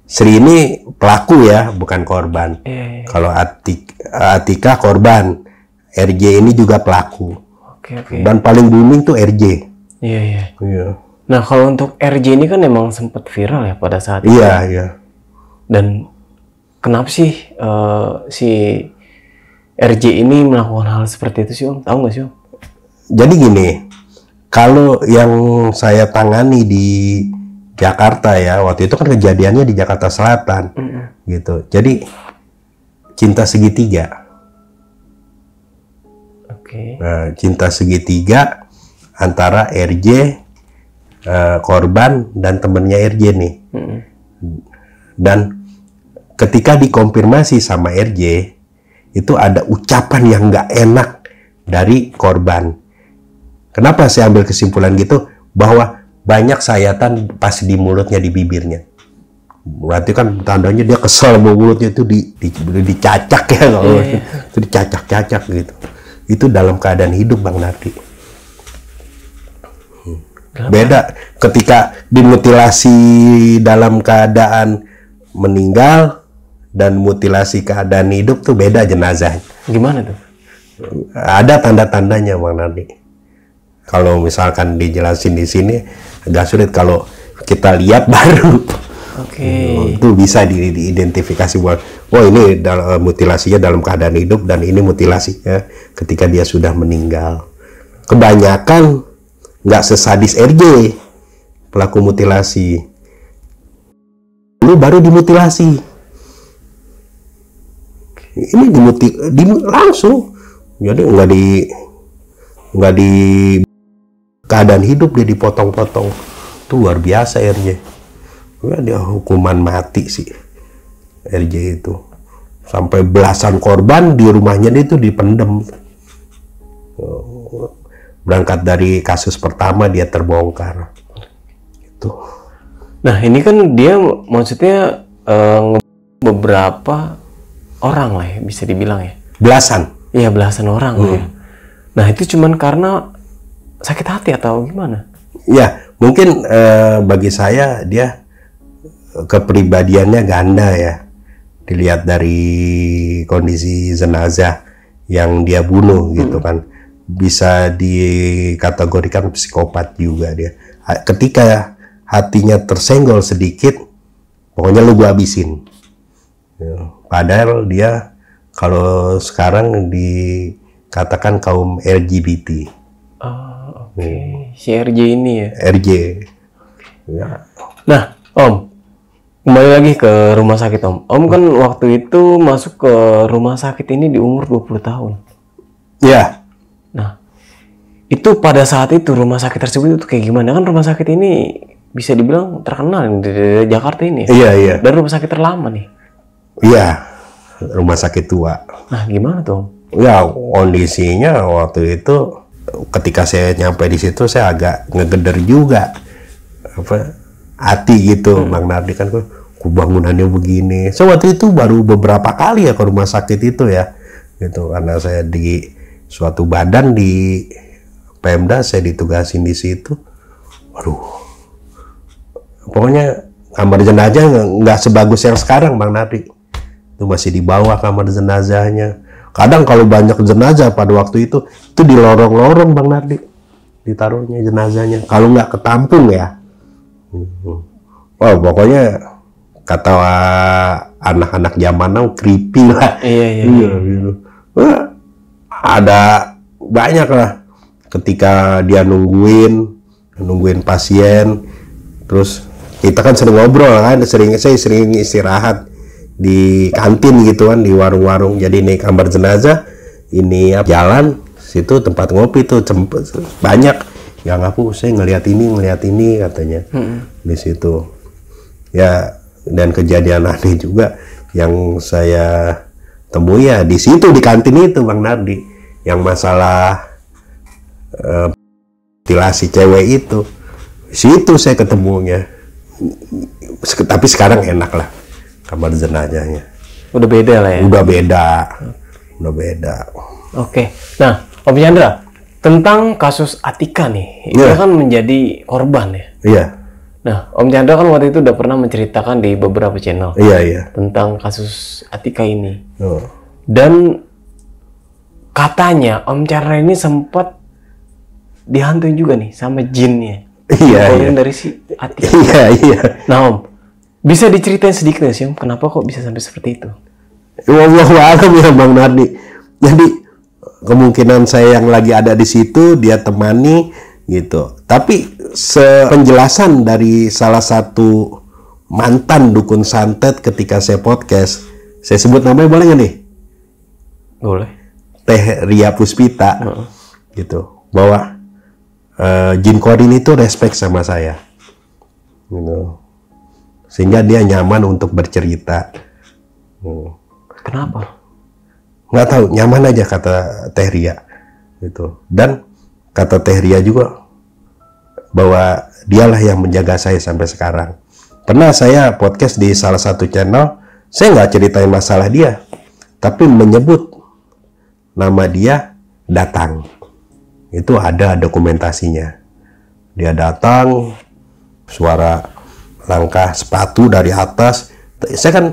Sri ini pelaku ya, bukan korban. Iya. Kalau Atika korban, RJ ini juga pelaku. Oke. Dan paling booming tuh RJ. Iya. Iya. Nah, kalau untuk RJ ini kan emang sempat viral ya pada saat itu. Iya. Dan kenapa sih si RJ ini melakukan hal seperti itu sih, Om? Tahu nggak sih, Om? Jadi gini, kalau yang saya tangani di Jakarta ya, waktu itu kan kejadiannya di Jakarta Selatan, gitu. Jadi cinta segitiga. Oke. Nah, cinta segitiga antara RJ, korban dan temennya RJ nih. Dan ketika dikonfirmasi sama RJ, itu ada ucapan yang nggak enak dari korban. Kenapa saya ambil kesimpulan gitu? Bahwa banyak sayatan pas di mulutnya, di bibirnya. Berarti kan tandanya dia kesel sama mulutnya itu dicacak ya, kalau itu dicacak-cacak gitu. Itu dalam keadaan hidup, Bang Nardi. Beda ketika dimutilasi dalam keadaan meninggal dan mutilasi keadaan hidup tuh beda jenazah. Gimana tuh? Ada tanda-tandanya, Bang Nardi. Kalau misalkan dijelasin di sini agak sulit, kalau kita lihat baru. Oke. Itu bisa diidentifikasi bahwa ini mutilasinya dalam keadaan hidup dan ini mutilasinya ketika dia sudah meninggal. Kebanyakan nggak sesadis RJ pelaku mutilasi. Lu baru dimutilasi. Ini langsung. Jadi nggak di keadaan hidup dia dipotong-potong. Itu luar biasa RJ. Ya, dia hukuman mati sih RJ itu. Sampai belasan korban di rumahnya dia itu dipendem. Berangkat dari kasus pertama dia terbongkar. Itu. Nah, ini kan dia maksudnya beberapa orang lah ya, bisa dibilang ya. Belasan. Iya, belasan orang lah ya. Nah, itu cuman karena sakit hati atau gimana? Ya, mungkin bagi saya dia kepribadiannya ganda ya. Dilihat dari kondisi jenazah yang dia bunuh gitu kan. Bisa dikategorikan psikopat juga dia. Ketika hatinya tersenggol sedikit, pokoknya lu gua habisin. Padahal dia kalau sekarang dikatakan kaum LGBT. Si RJ ini ya. RJ. Ya. Nah, Om, kembali lagi ke rumah sakit Om. Om kan waktu itu masuk ke rumah sakit ini di umur 20 tahun. Ya. Nah, itu pada saat itu rumah sakit tersebut itu kayak gimana? Kan rumah sakit ini bisa dibilang terkenal di Jakarta ini. Iya, iya. Dan rumah sakit terlama nih. Iya, rumah sakit tua. Nah, gimana tuh Om? Ya, kondisinya waktu itu ketika saya nyampe di situ saya agak ngegeder juga. Hati gitu, Bang Nardi kan bangunannya begini. So waktu itu baru beberapa kali ya ke rumah sakit itu ya. Gitu karena saya di suatu badan di Pemda saya ditugasin di situ. Waduh. Pokoknya kamar jenazah nggak sebagus yang sekarang, Bang Nardi. Itu masih di bawah kamar jenazahnya. Kadang kalau banyak jenazah pada waktu itu di lorong-lorong, Bang Nardi, ditaruhnya jenazahnya. Kalau nggak ketampung ya, pokoknya kata anak-anak zaman now creepy lah. Iya. Gitu. Ada banyak lah. Ketika dia nungguin pasien, terus kita kan sering ngobrol kan, saya sering istirahat di kantin gitu kan, di warung-warung. Jadi ini kamar jenazah, ini jalan situ tempat ngopi tuh banyak yang aku saya ngelihat ini katanya di situ ya. Dan kejadian aneh juga yang saya temui ya di situ di kantin itu, Bang Nardi, yang masalah mutilasi cewek itu. Di situ saya ketemunya, tapi sekarang enak lah kamar jenazahnya. Udah beda lah ya. Udah beda. Oke. Nah, Om Chandra, tentang kasus Atika nih, itu kan menjadi korban ya. Iya. Nah, Om Chandra kan waktu itu udah pernah menceritakan di beberapa channel. Iya. Tentang kasus Atika ini. Dan katanya Om Chandra ini sempat dihantui juga nih sama jinnya. Iya. Dari si Atika. Iya. Nah, Om, bisa diceritain sedikit nggak sih Om, kenapa kok bisa sampai seperti itu? Wallahu a'lam ya, Bang Nardi. Jadi kemungkinan saya yang lagi ada di situ dia temani gitu. Tapi penjelasan dari salah satu mantan dukun santet ketika saya podcast, saya sebut namanya boleh nggak nih? Boleh. Teh Ria Puspita, gitu. Bahwa Jin Korin itu respect sama saya, gitu. Sehingga dia nyaman untuk bercerita. Kenapa? Nggak tahu, nyaman aja kata Teh Ria gitu. Dan kata Teh Ria juga bahwa dialah yang menjaga saya sampai sekarang. Pernah saya podcast di salah satu channel, saya nggak ceritain masalah dia, tapi menyebut nama dia datang. Itu ada dokumentasinya. Dia datang, suara langkah sepatu dari atas. Saya kan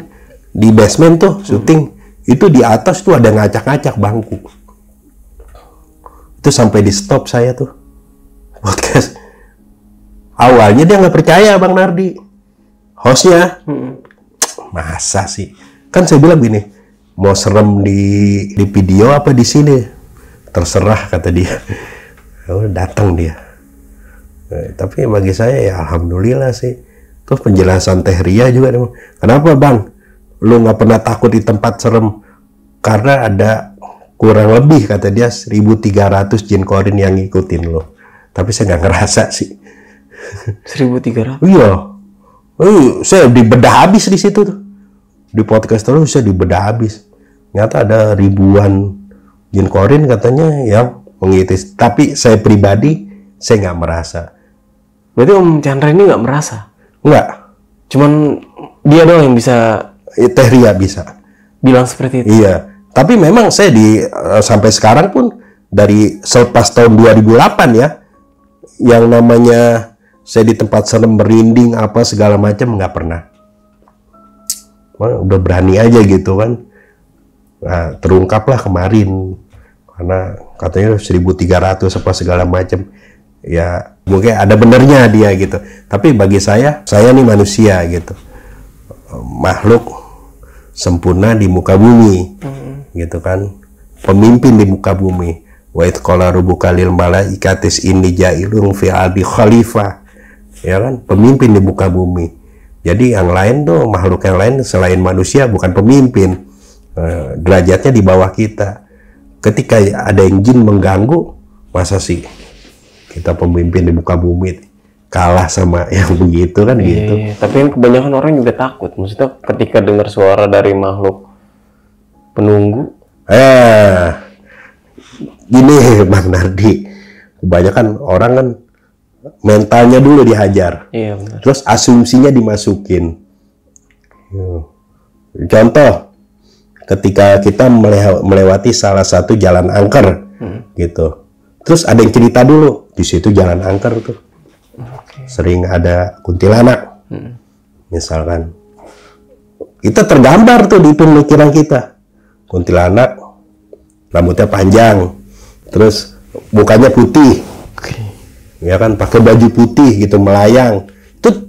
di basement tuh syuting, itu di atas tuh ada ngacak-ngacak bangku. Itu sampai di stop saya tuh podcast. Awalnya dia nggak percaya, Bang Nardi, hostnya. Masa sih? Kan saya bilang gini, mau serem di video apa di sini? Terserah kata dia. Datang dia. Tapi bagi saya ya alhamdulillah sih. Terus penjelasan Teh Ria juga, kenapa Bang lu nggak pernah takut di tempat serem? Karena ada kurang lebih kata dia 1.300 jin korin yang ngikutin lo. Tapi saya nggak ngerasa sih. 1.300? Iya. Saya dibedah habis di situ tuh. Di podcast terus saya dibedah habis. Nyata ada ribuan jin korin katanya yang mengikuti. Tapi saya pribadi saya nggak merasa. Berarti Om Chandra ini nggak merasa? Enggak. Cuman dia doang yang bisa. Teh Ria bisa bilang seperti itu. Iya. Tapi memang saya sampai sekarang pun dari selepas tahun 2008 ya, yang namanya saya di tempat serem merinding apa segala macam nggak pernah. Udah berani aja gitu kan. Nah, terungkaplah kemarin karena katanya 1.300 apa segala macam. Ya mungkin ada benernya dia gitu, tapi bagi saya nih manusia gitu, makhluk sempurna di muka bumi, gitu kan, pemimpin di muka bumi. Wa idh qala rabbuka lil malaikatis inni ja'ilun fil ardi khalifah, ya kan, pemimpin di muka bumi. Jadi yang lain tuh, makhluk yang lain selain manusia bukan pemimpin, derajatnya di bawah kita. Ketika ada yang jin mengganggu, masa sih kita pemimpin di muka bumi kalah sama yang begitu kan? Gitu. Iya. Tapi kan kebanyakan orang juga takut, maksudnya ketika dengar suara dari makhluk penunggu. Gini Bang Nardi, kebanyakan orang kan mentalnya dulu dihajar, Iya benar. terus asumsinya dimasukin. Contoh, ketika kita melewati salah satu jalan angker, gitu, terus ada yang cerita dulu, di situ jalan angker tuh sering ada kuntilanak, misalkan. Kita tergambar tuh di pemikiran kita, kuntilanak, rambutnya panjang, terus mukanya putih, ya kan, pakai baju putih gitu, melayang. Itu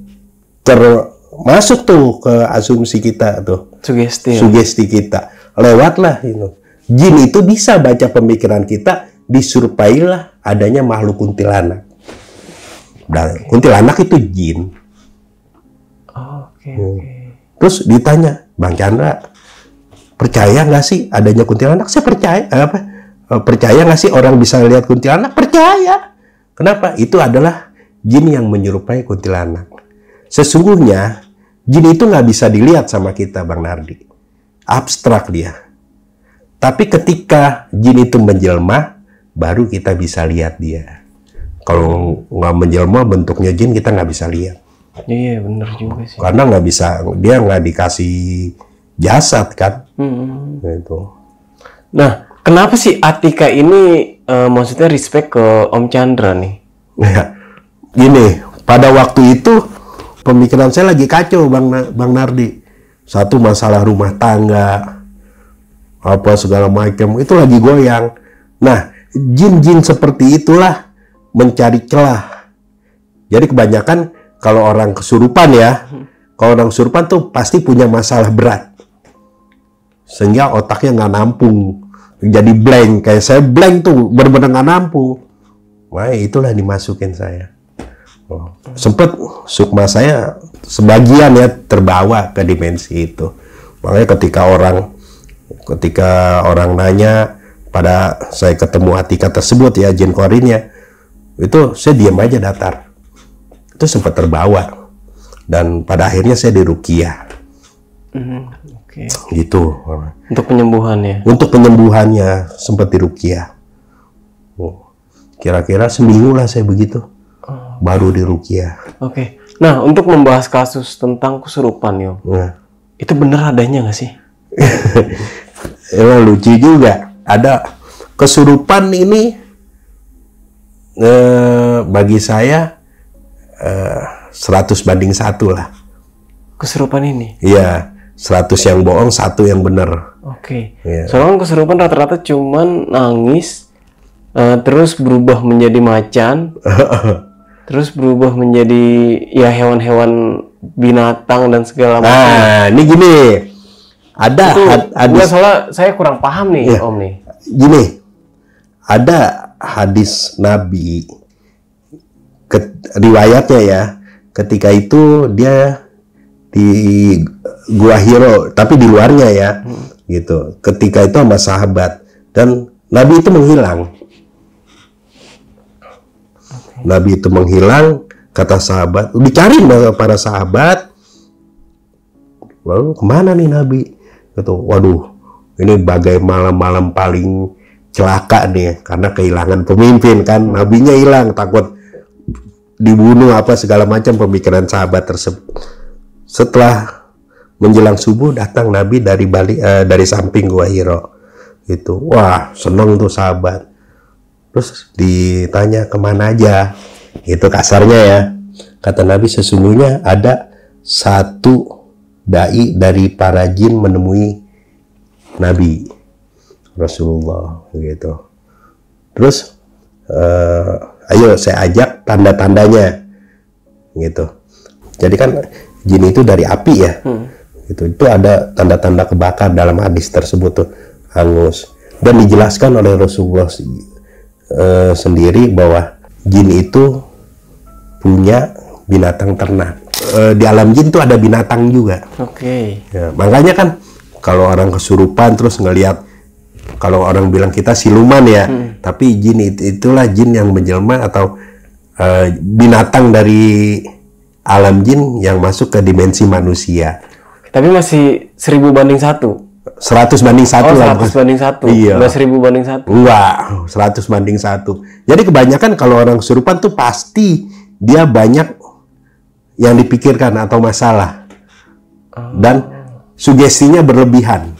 termasuk tuh ke asumsi kita tuh, sugesti kita. Lewatlah itu. Jin itu bisa baca pemikiran kita, disurupailah adanya makhluk kuntilanak. Dan kuntilanak itu jin. Terus ditanya, Bang Chandra, percaya nggak sih adanya kuntilanak? Saya percaya. Percaya nggak sih orang bisa lihat kuntilanak? Percaya. Kenapa? Itu adalah jin yang menyerupai kuntilanak. Sesungguhnya jin itu nggak bisa dilihat sama kita, Bang Nardi. Abstrak dia. Tapi ketika jin itu menjelma, baru kita bisa lihat dia. Kalau nggak menjelma, bentuknya jin kita nggak bisa lihat. Iya benar juga sih. Karena nggak bisa, dia nggak dikasih jasad kan. Gitu. Nah, kenapa sih Atika ini maksudnya respect ke Om Chandra nih? Ya, gini, pada waktu itu pemikiran saya lagi kacau, Bang Nardi. Satu, masalah rumah tangga, apa segala macam, itu lagi goyang. Nah, jin-jin seperti itulah mencari celah. Jadi kebanyakan kalau orang kesurupan ya, kalau orang kesurupan tuh pasti punya masalah berat, sehingga otaknya nggak nampung, jadi blank. Kayak saya blank tuh, benar-benar nggak nampung. Wah, itulah dimasukin saya. Sempet sukma saya sebagian ya terbawa ke dimensi itu. Makanya ketika orang nanya pada saya ketemu Atika tersebut ya, jin korinnya, itu saya diam aja datar. Itu sempat terbawa, dan pada akhirnya saya diruqyah. Gitu. Untuk penyembuhannya? Untuk penyembuhannya sempat diruqyah. Kira-kira seminggu lah saya begitu, baru diruqyah. Nah, untuk membahas kasus tentang kesurupan, Yo, itu bener adanya nggak sih? Emang lucu juga. Ada kesurupan ini, bagi saya 100 banding 1 lah. Kesurupan ini? Iya, 100 yang bohong, 1 yang bener. Yeah. Soalnya kesurupan rata-rata cuman nangis, terus berubah menjadi macan, terus berubah menjadi ya hewan-hewan binatang dan segala macam. Nah, ini gini. Ada soalnya saya kurang paham nih, Om nih. Gini, ada hadis Nabi, riwayatnya ya, ketika itu dia di Gua Hiro, tapi di luarnya ya, gitu. Ketika itu sama sahabat, dan Nabi itu menghilang. Nabi itu menghilang, kata sahabat, dicari para sahabat. Lalu kemana nih Nabi? Gitu. Waduh, ini bagai malam-malam paling celaka nih, karena kehilangan pemimpin kan. Nabinya hilang, takut dibunuh apa segala macam pemikiran sahabat tersebut. Setelah menjelang subuh datang Nabi dari samping Gua Hiro. Itu, wah seneng tuh sahabat. Terus ditanya kemana aja, itu kasarnya ya. Kata Nabi, sesungguhnya ada satu dai dari para jin menemui Nabi Rasulullah gitu. Terus ayo saya ajak tanda-tandanya gitu. Jadi kan jin itu dari api ya. Itu ada tanda-tanda kebakar dalam hadis tersebut tuh, hangus. Dan dijelaskan oleh Rasulullah sendiri bahwa jin itu punya binatang ternak. Di alam jin tuh ada binatang juga. Oke. Ya, makanya kan kalau orang kesurupan terus ngelihat, kalau orang bilang kita siluman ya, tapi jin itulah jin yang menjelma atau binatang dari alam jin yang masuk ke dimensi manusia. Tapi masih 1000 banding 1. 100 banding 1 lah. 100 banding 1. Iya. Enggak 1000 banding 1. Enggak, 100 banding 1. Jadi kebanyakan kalau orang kesurupan tuh pasti dia banyak yang dipikirkan atau masalah. Dan sugestinya berlebihan.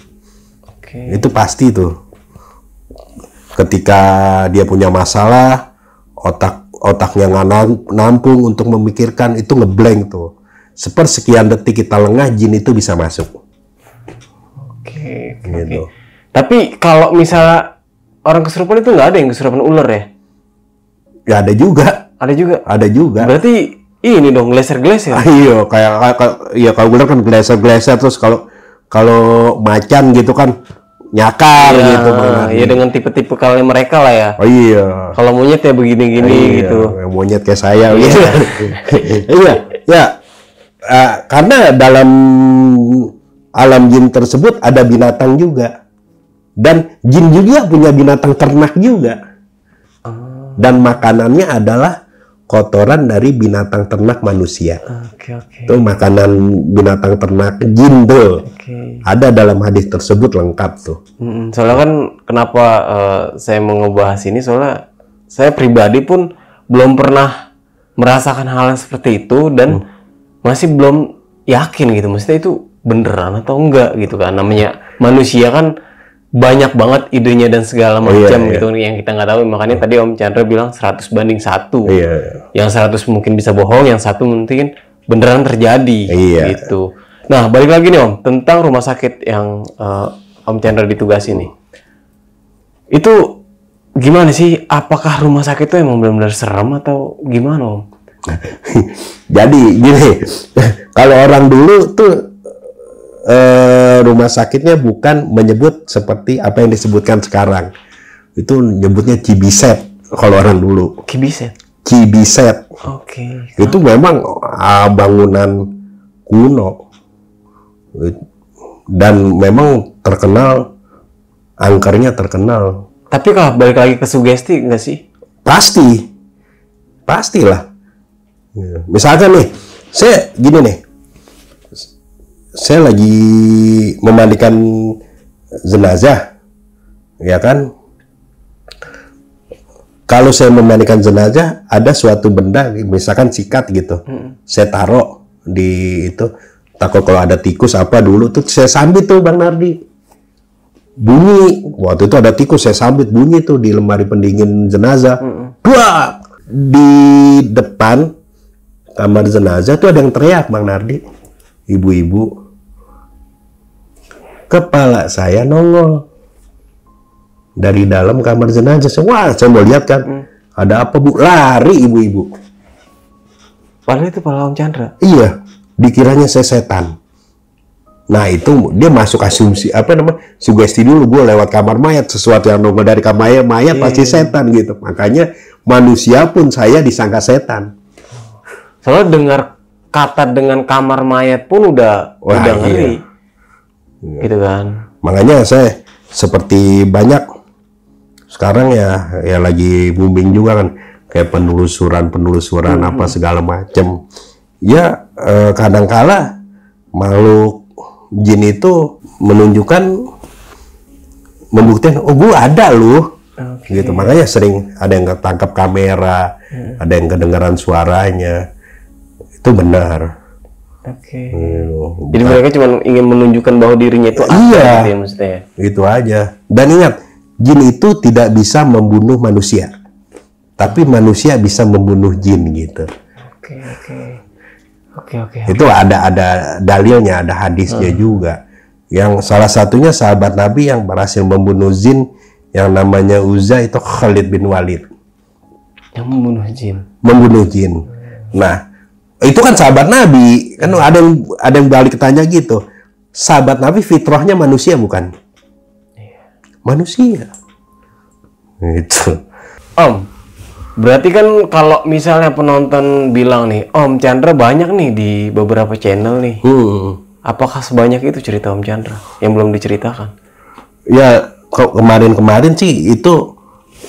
Oke. Itu pasti tuh. Ketika dia punya masalah, otaknya nggak nampung untuk memikirkan, itu ngeblank tuh. Sepersekian detik kita lengah, jin itu bisa masuk. Oke. Gitu. Tapi kalau misalnya orang kesurupan itu nggak ada yang kesurupan ular ya? Ya ada juga. Ada juga. Ada juga. Berarti ini dong geleser-geleser. Iya, kayak ya kalau ular kan geleser-geleser, terus kalau macan gitu kan nyakar Iya, gitu. Iya, dengan tipe-tipe kalian mereka lah ya. Oh iya. Kalau monyet ya begini-gini gitu. Iya, monyet kayak saya. Iya. Iya, ya. Karena dalam alam jin tersebut ada binatang juga, dan jin juga punya binatang ternak juga, dan makanannya adalah kotoran dari binatang ternak manusia. Oke. Itu makanan binatang ternak jin tuh. Oke. Ada dalam hadis tersebut lengkap tuh. Soalnya kan kenapa saya mau ngebahas ini, soalnya saya pribadi pun belum pernah merasakan hal yang seperti itu dan masih belum yakin gitu, maksudnya itu beneran atau enggak gitu kan. Namanya manusia kan banyak banget idenya dan segala macam gitu yang kita nggak tahu. Makanya tadi Om Chandra bilang 100 banding 1. Iya. Yang 100 mungkin bisa bohong, yang 1 mungkin beneran terjadi gitu. Nah, balik lagi nih Om, tentang rumah sakit yang Om Chandra ditugasi nih. Itu gimana sih? Apakah rumah sakit itu emang benar-benar serem atau gimana Om? Jadi gini, kalau orang dulu tuh rumah sakitnya bukan menyebut seperti apa yang disebutkan sekarang. Itu nyebutnya Cibiset kalau orang dulu. Cibiset. Cibiset. Oke. Itu memang bangunan kuno. Dan memang terkenal, angkernya terkenal. Tapi kalau balik lagi ke sugesti enggak sih? Pastilah. Misalkan nih, saya gini nih, saya lagi memandikan jenazah, ya kan? Kalau saya memandikan jenazah, ada suatu benda, misalkan sikat gitu, saya taruh di itu. Takut kalau ada tikus apa dulu tuh saya sambit tuh Bang Nardi. Bunyi, waktu itu ada tikus, saya sambit bunyi tuh di lemari pendingin jenazah. Wah, di depan kamar jenazah tuh ada yang teriak Bang Nardi, ibu-ibu. Kepala saya nongol dari dalam kamar jenazah. Wah, saya mau lihat kan, ada apa Bu? Lari ibu-ibu. Padahal itu Om Chandra. Iya, dikiranya saya setan. Nah itu dia masuk asumsi sugesti dulu, gue lewat kamar mayat, sesuatu yang nongol dari kamar mayat pasti setan gitu. Makanya manusia pun saya disangka setan. Soalnya dengar kata dengan kamar mayat pun udah ngeri. Gitu kan. Makanya saya seperti banyak sekarang ya lagi booming juga kan, kayak penelusuran apa segala macam. Ya kadangkala makhluk jin itu menunjukkan, membuktikan, oh gue ada loh, gitu. Makanya sering ada yang ketangkap kamera, ada yang kedengaran suaranya, itu benar. Gitu. Jadi mereka cuma ingin menunjukkan bahwa dirinya itu ada, gitu, maksudnya. Itu aja. Dan ingat, jin itu tidak bisa membunuh manusia, tapi manusia bisa membunuh jin gitu. Oke. Itu ada dalilnya, ada hadisnya juga. Yang salah satunya sahabat Nabi yang berhasil membunuh jin yang namanya Uzza itu Khalid bin Walid. Yang membunuh jin. Membunuh jin. Nah, itu kan sahabat Nabi. Kan ada yang balik tanya gitu. Sahabat Nabi fitrahnya manusia bukan? Manusia. Itu. Om, berarti kan kalau misalnya penonton bilang nih, Om Chandra banyak nih di beberapa channel nih. Apakah sebanyak itu cerita Om Chandra yang belum diceritakan? Ya, kemarin sih itu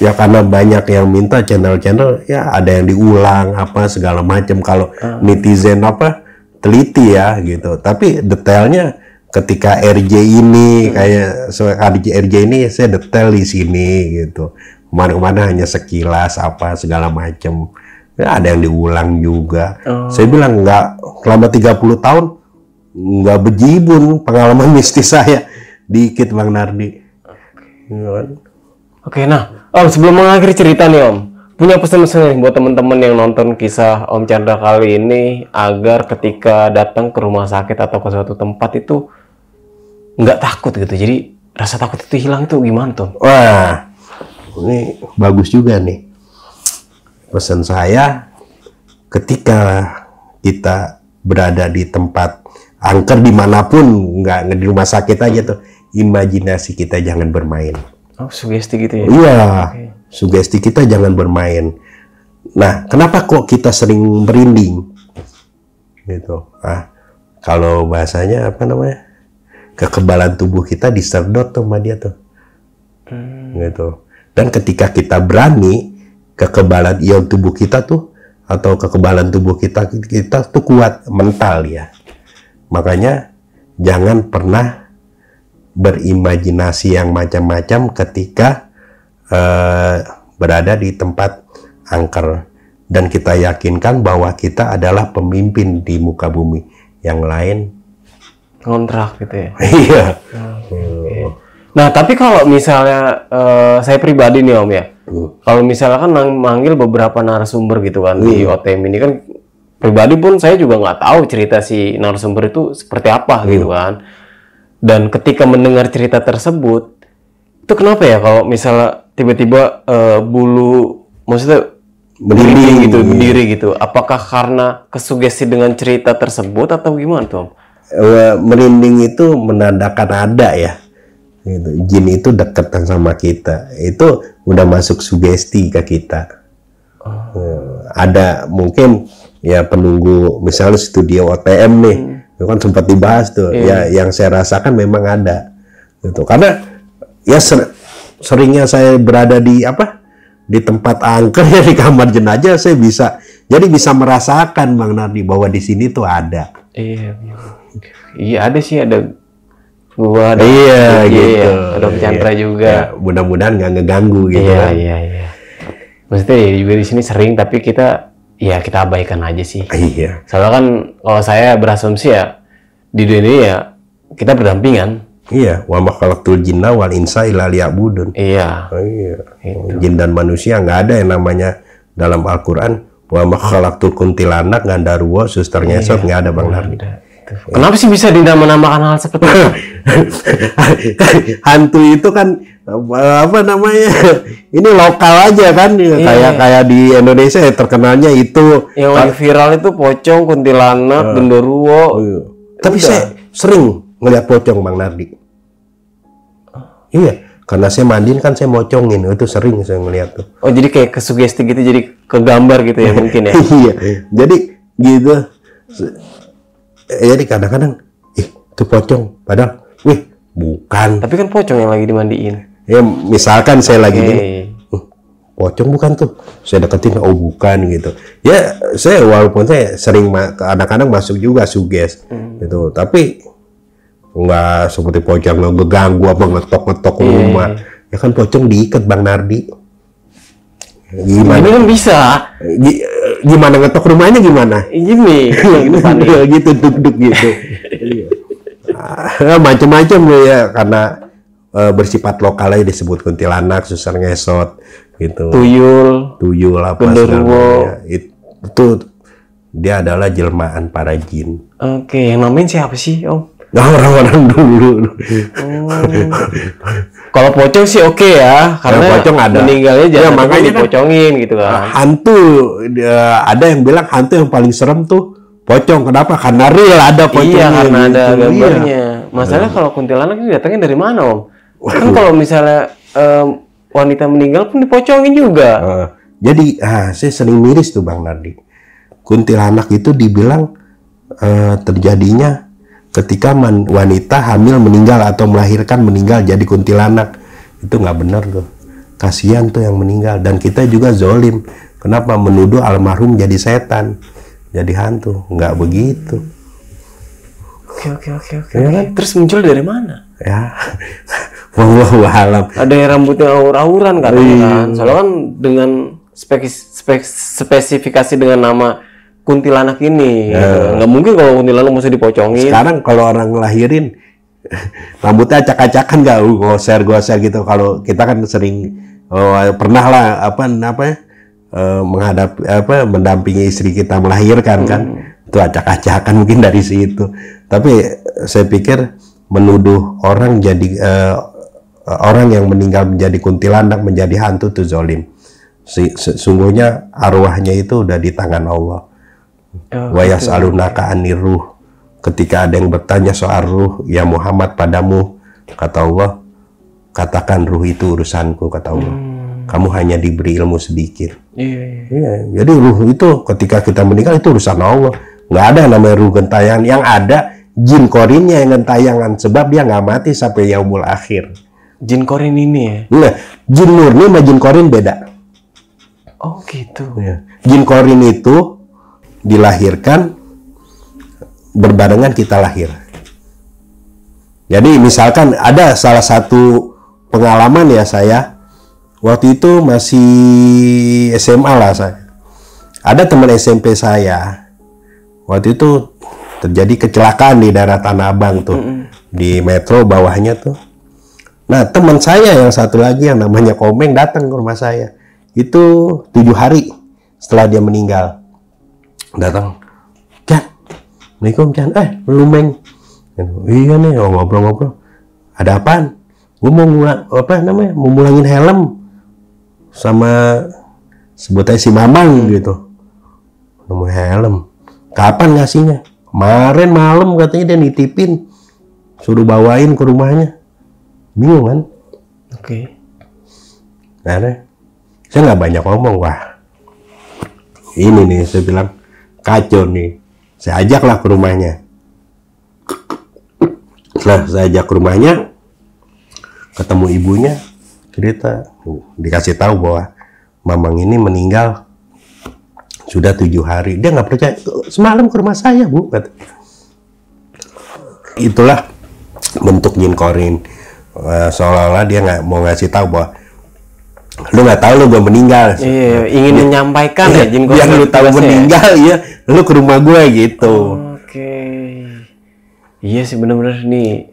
ya karena banyak yang minta channel-channel, ya ada yang diulang apa segala macam. Kalau netizen apa teliti ya gitu. Tapi detailnya ketika RJ ini kayak RJ ini saya detail di sini gitu. Kemana-mana hanya sekilas apa segala macam. Ya, ada yang diulang juga. Saya bilang nggak, selama 30 tahun nggak bejibun pengalaman mistis saya. Dikit Bang Nardi. Oke, nah Om, sebelum mengakhiri cerita nih Om, punya pesan-pesan nih buat teman-teman yang nonton kisah Om Chandra kali ini, agar ketika datang ke rumah sakit atau ke suatu tempat itu nggak takut gitu. Jadi rasa takut itu hilang, itu gimana tuh? Wah, ini bagus juga nih. Pesan saya, ketika kita berada di tempat angker dimanapun, nggak di rumah sakit aja tuh, imajinasi kita jangan bermain. Oh, sugesti gitu ya? Iya, sugesti kita jangan bermain. Nah, kenapa kok kita sering merinding? Gitu. Ah, kalau bahasanya apa namanya? Kekebalan tubuh kita disedot tuh sama dia tuh. Gitu. Dan ketika kita berani, kekebalan ion tubuh kita tuh atau kekebalan tubuh kita tuh kuat mental ya. Makanya jangan pernah berimajinasi yang macam-macam ketika berada di tempat angker, dan kita yakinkan bahwa kita adalah pemimpin di muka bumi, yang lain Kontrak gitu ya? iya. Nah, tapi kalau misalnya saya pribadi nih Om ya, kalau misalnya kan manggil beberapa narasumber gitu kan di OTM ini kan, pribadi pun saya juga nggak tahu cerita si narasumber itu seperti apa gitu kan. Dan ketika mendengar cerita tersebut, itu kenapa ya kalau misalnya tiba-tiba bulu, maksudnya berdiri gitu. Apakah karena kesugesti dengan cerita tersebut atau gimana tuh Om? Merinding itu menandakan ada ya. Gitu. Jin itu deketan sama kita. Itu udah masuk sugesti ke kita. Ada mungkin ya penunggu misalnya studio OTM nih. Itu kan sempat dibahas tuh. Ya yang saya rasakan memang ada. Gitu. Karena ya seringnya saya berada di di tempat angker ya, di kamar jenazah, saya bisa merasakan Bang Nardi bahwa di sini tuh ada. Iya ada sih, ada gua, ada gitu. ada Om Chandra juga. Ya, mudah-mudahan nggak ngeganggu gitu. Iya. Maksudnya ya juga di sini sering, tapi kita abaikan aja sih. Iya. Soalnya kan kalau saya berasumsi ya di dunia ya kita berdampingan. Iya, wa ma khalaqtul jinna wal insa illa liya'budun. Iya. Jin dan manusia nggak ada yang namanya dalam Al-Qur'an wa ma khalaqtul kuntilanak, gandarwo, suster ngesot, nggak ada Bang Nardi. Kenapa sih bisa dinamakan hal seperti itu? Hantu itu kan apa namanya? Ini lokal aja kan, kayak di Indonesia ya, terkenalnya itu. Yang viral itu pocong, kuntilanak, genderuwo. Tapi saya sering ngeliat pocong Bang Nardi. Iya, karena saya mandiin kan saya mocongin, itu sering saya ngeliat tuh. Oh, jadi kayak kesugesti gitu, jadi kegambar gitu ya mungkin ya? Iya, jadi gitu. Jadi kadang-kadang, itu pocong, padahal, bukan. Tapi kan pocong yang lagi dimandiin. Ya, misalkan saya lagi gini, pocong bukan tuh, saya deketin, oh bukan gitu. Ya, saya walaupun saya sering kadang-kadang masuk juga suges, gitu. Tapi nggak seperti pocong ngeganggu apa ngetok-ngetok rumah. Ya kan pocong diikat Bang Nardi. Gimana? Ini kan bisa. Gimana ngetok rumahnya gimana? Gini gitu, duk gitu. Macam-macam ya, karena bersifat lokal aja disebut kuntilanak, susar ngesot, gitu. Tuyul apa segala. Itu dia adalah jelmaan para jin. Oke, yang namain siapa sih Om? Nah, orang-orang dulu. Kalau pocong sih oke ya, karena pocong ada. meninggalnya Ya, jangan makanya kan dipocongin gitu kan. hantu, ada yang bilang hantu yang paling serem tuh pocong. Kenapa? Karena real ada pocongnya. Iya, karena gitu. ada gambarnya. Iya. Masalah kalau kuntilanak ini datangnya dari mana, Om? Kan kalau misalnya wanita meninggal pun dipocongin juga. Jadi saya sering miris tuh Bang Nardi. Kuntilanak itu dibilang terjadinya ketika wanita hamil meninggal atau melahirkan meninggal jadi kuntilanak. Itu nggak benar tuh. Kasihan tuh yang meninggal. Dan kita juga zolim. Kenapa menuduh almarhum jadi setan, jadi hantu? Nggak begitu. Oke. Ya kan? Terus muncul dari mana? Ya, wallahu alam. Ada yang rambutnya aur-auran katanya kan. Soalnya kan dengan spesifikasi dengan nama kuntilanak ini. Nggak mungkin kalau kuntilanak mesti dipocongin. Sekarang kalau orang ngelahirin rambutnya acak-acakan nggak goser gitu. Kalau kita kan sering pernah lah mendampingi istri kita melahirkan kan, itu acak-acakan mungkin dari situ. Tapi saya pikir menuduh orang jadi orang yang meninggal menjadi kuntilanak, menjadi hantu itu zolim. Sesungguhnya arwahnya itu udah di tangan Allah. Wa yas'alunaka 'anir ruh. Ketika ada yang bertanya soal ruh, ya Muhammad padamu, kata Allah, katakan ruh itu urusanku, kata Allah. Kamu hanya diberi ilmu sedikit. Iya. Jadi ruh itu ketika kita meninggal itu urusan Allah. Nggak ada namanya ruh gentayangan. Yang ada jin korinnya yang gentayangan, sebab dia nggak mati sampai yaumul akhir. Jin korin ini ya? Nah, jin murni sama jin korin beda. Oh gitu. Ya. Jin korin itu dilahirkan berbarengan kita lahir. Jadi misalkan ada salah satu pengalaman ya saya, waktu itu masih SMA lah saya. Ada teman SMP saya, waktu itu terjadi kecelakaan di daerah Tanah Abang tuh, di metro bawahnya tuh. Nah teman saya yang satu lagi yang namanya Komeng datang ke rumah saya. Itu 7 hari setelah dia meninggal. Datang, Chan, Assalamualaikum Chan, lu Meng. Iya nih, ngobrol-ngobrol. Ada apaan? Gue mau mulangin helm sama sebutnya si Mamang gitu. Mau helm. Kapan ngasihnya? Kemarin malam katanya dia nitipin, suruh bawain ke rumahnya. Bingung kan? Oke. Nah, saya nggak banyak ngomong. Wah, ini nih saya bilang kacau nih. Saya ajaklah ke rumahnya. Setelah saya ajak ke rumahnya, ketemu ibunya, cerita, dikasih tahu bahwa Mamang ini meninggal sudah 7 hari. Dia nggak percaya. Semalam ke rumah saya, Bu. Kata. Itulah bentuk jin korin. Seolah-olah dia nggak mau ngasih tahu bahwa lu nggak tahu lu belum meninggal. Iya, ingin menyampaikan ya jin korin. Biar lu tahu meninggal ya, lu ke rumah gue gitu. Oke. Iya sih benar-benar nih.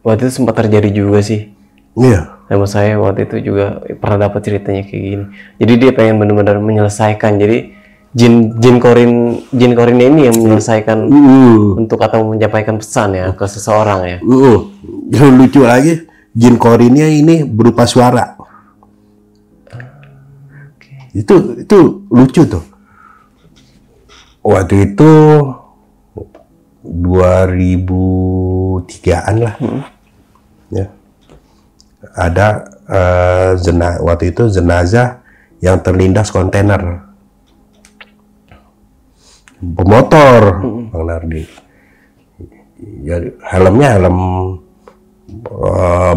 Waktu itu sempat terjadi juga sih. Iya. Sama saya waktu itu juga pernah dapat ceritanya kayak gini. Jadi dia pengen benar-benar menyelesaikan. Jadi jin korinnya ini yang menyelesaikan untuk atau menyampaikan pesan ya ke seseorang ya. Yang lucu lagi, jin korinnya ini berupa suara. Itu lucu tuh. Waktu itu 2003-an lah. Ya. Ada waktu itu jenazah yang terlindas kontainer. Pemotor, Bang Nardi. Ya, helmnya helm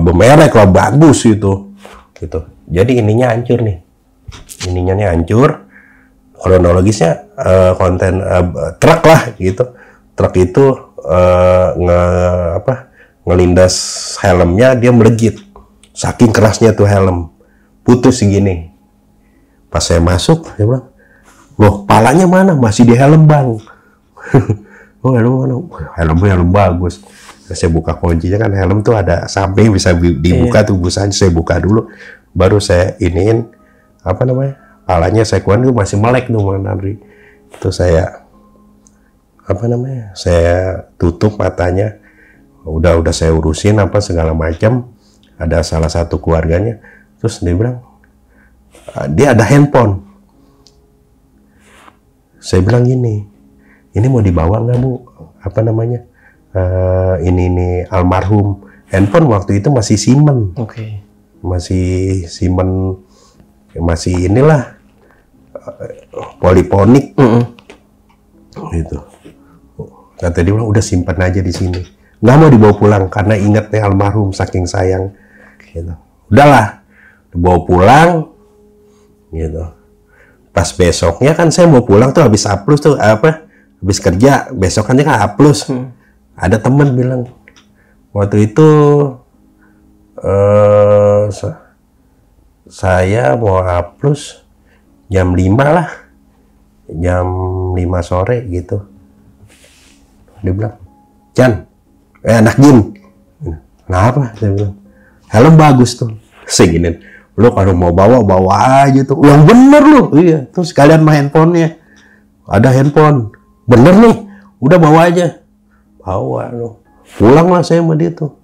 bermerek lah, bagus itu. Gitu. Jadi ininya hancur nih. Ininya nih hancur. Kronologisnya truk lah gitu. Truk itu ngelindas helmnya, dia melejit. Saking kerasnya tuh helm. Putus segini. Pas saya masuk, saya bilang, loh, palanya mana? Masih di helm, Bang. Oh, helm mana? Helm bagus. Saya buka kuncinya kan, helm tuh ada samping bisa dibuka tuh busanya. Saya buka dulu, baru saya iniin palanya saya keluarin tuh masih melek tuh, Bang Nardi. Itu saya saya tutup matanya. Udah saya urusin apa segala macam. Ada salah satu keluarganya, terus dia bilang dia ada handphone. Saya bilang gini, ini mau dibawa nggak Bu? Apa namanya? Ini almarhum. Handphone waktu itu masih Simon. Oke. Masih Simon, masih inilah poliponik. Gitu. Kata dia bilang udah simpan aja di sini. Nggak mau dibawa pulang karena ingat nih almarhum saking sayang. Gitu. Udahlah, dibawa pulang. Gitu. Pas besoknya kan saya mau pulang tuh habis aplus tuh habis kerja, besokannya kan aplus. Ada teman bilang waktu itu saya mau aplus jam 5 lah, jam 5 sore gitu. Dia bilang, Chan, anak Jin, kenapa? Saya bilang, helm bagus tuh. Seginin, lu kalau mau bawa aja tuh. Yang bener lu, iya. Terus kalian main handphonenya, ada handphone, bener nih, udah bawa aja. Bawa lu, pulang lah saya sama dia tuh.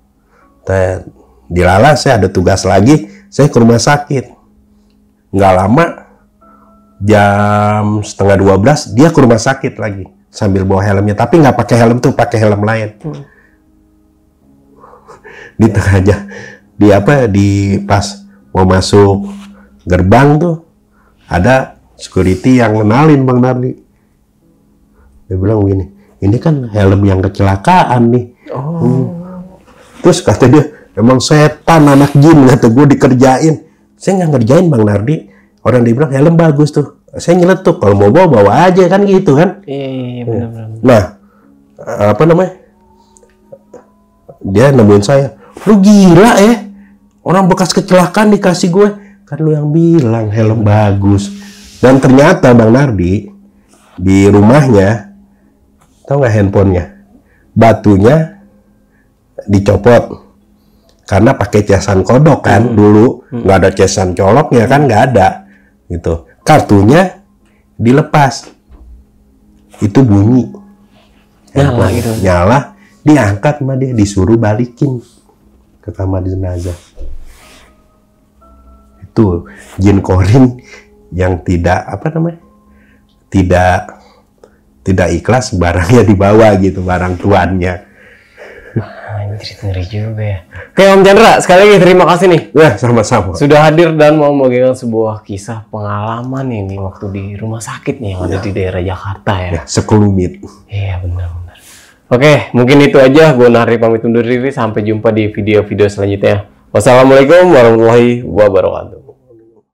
Dilala saya ada tugas lagi, saya ke rumah sakit. Nggak lama, jam 11:30 dia ke rumah sakit lagi sambil bawa helmnya, tapi nggak pakai helm tuh, pakai helm lain. Di tengah aja, di pas mau masuk gerbang tuh ada security yang kenalin Bang Nardi. Dia bilang begini, ini kan helm yang kecelakaan nih. Terus kata dia, emang setan anak jin, kata gue dikerjain. Saya nggak ngerjain Bang Nardi. Orang dia bilang helm bagus tuh. Saya nyeletuk, kalau mau bawa aja kan gitu kan. Iya, benar-benar. Nah, apa namanya? Dia nemuin saya. Lu gila ya? Orang bekas kecelakaan dikasih gue. Kan lu yang bilang helm bagus. Dan ternyata Bang Nardi, di rumahnya, tau nggak handphonenya? Batunya dicopot. Karena pakai casan kodok kan dulu. Nggak ada casan coloknya kan, nggak ada. Gitu. Kartunya dilepas, itu bunyi, Nyala gitu. Nyala, diangkat sama dia, disuruh balikin ke kamar jenazah. Itu jin korin yang tidak tidak ikhlas barangnya dibawa gitu, barang tuannya. Anjir, ngeri juga ya. Oke Om Chandra, sekali lagi terima kasih nih. Ya, sama-sama. Sudah hadir dan mau membagikan sebuah kisah pengalaman ini waktu di rumah sakit nih yang ada di daerah Jakarta ya. Ya, sekelumit. Iya benar-benar. Oke, mungkin itu aja. Gue Nari pamit undur diri. Sampai jumpa di video-video selanjutnya. Wassalamualaikum warahmatullahi wabarakatuh.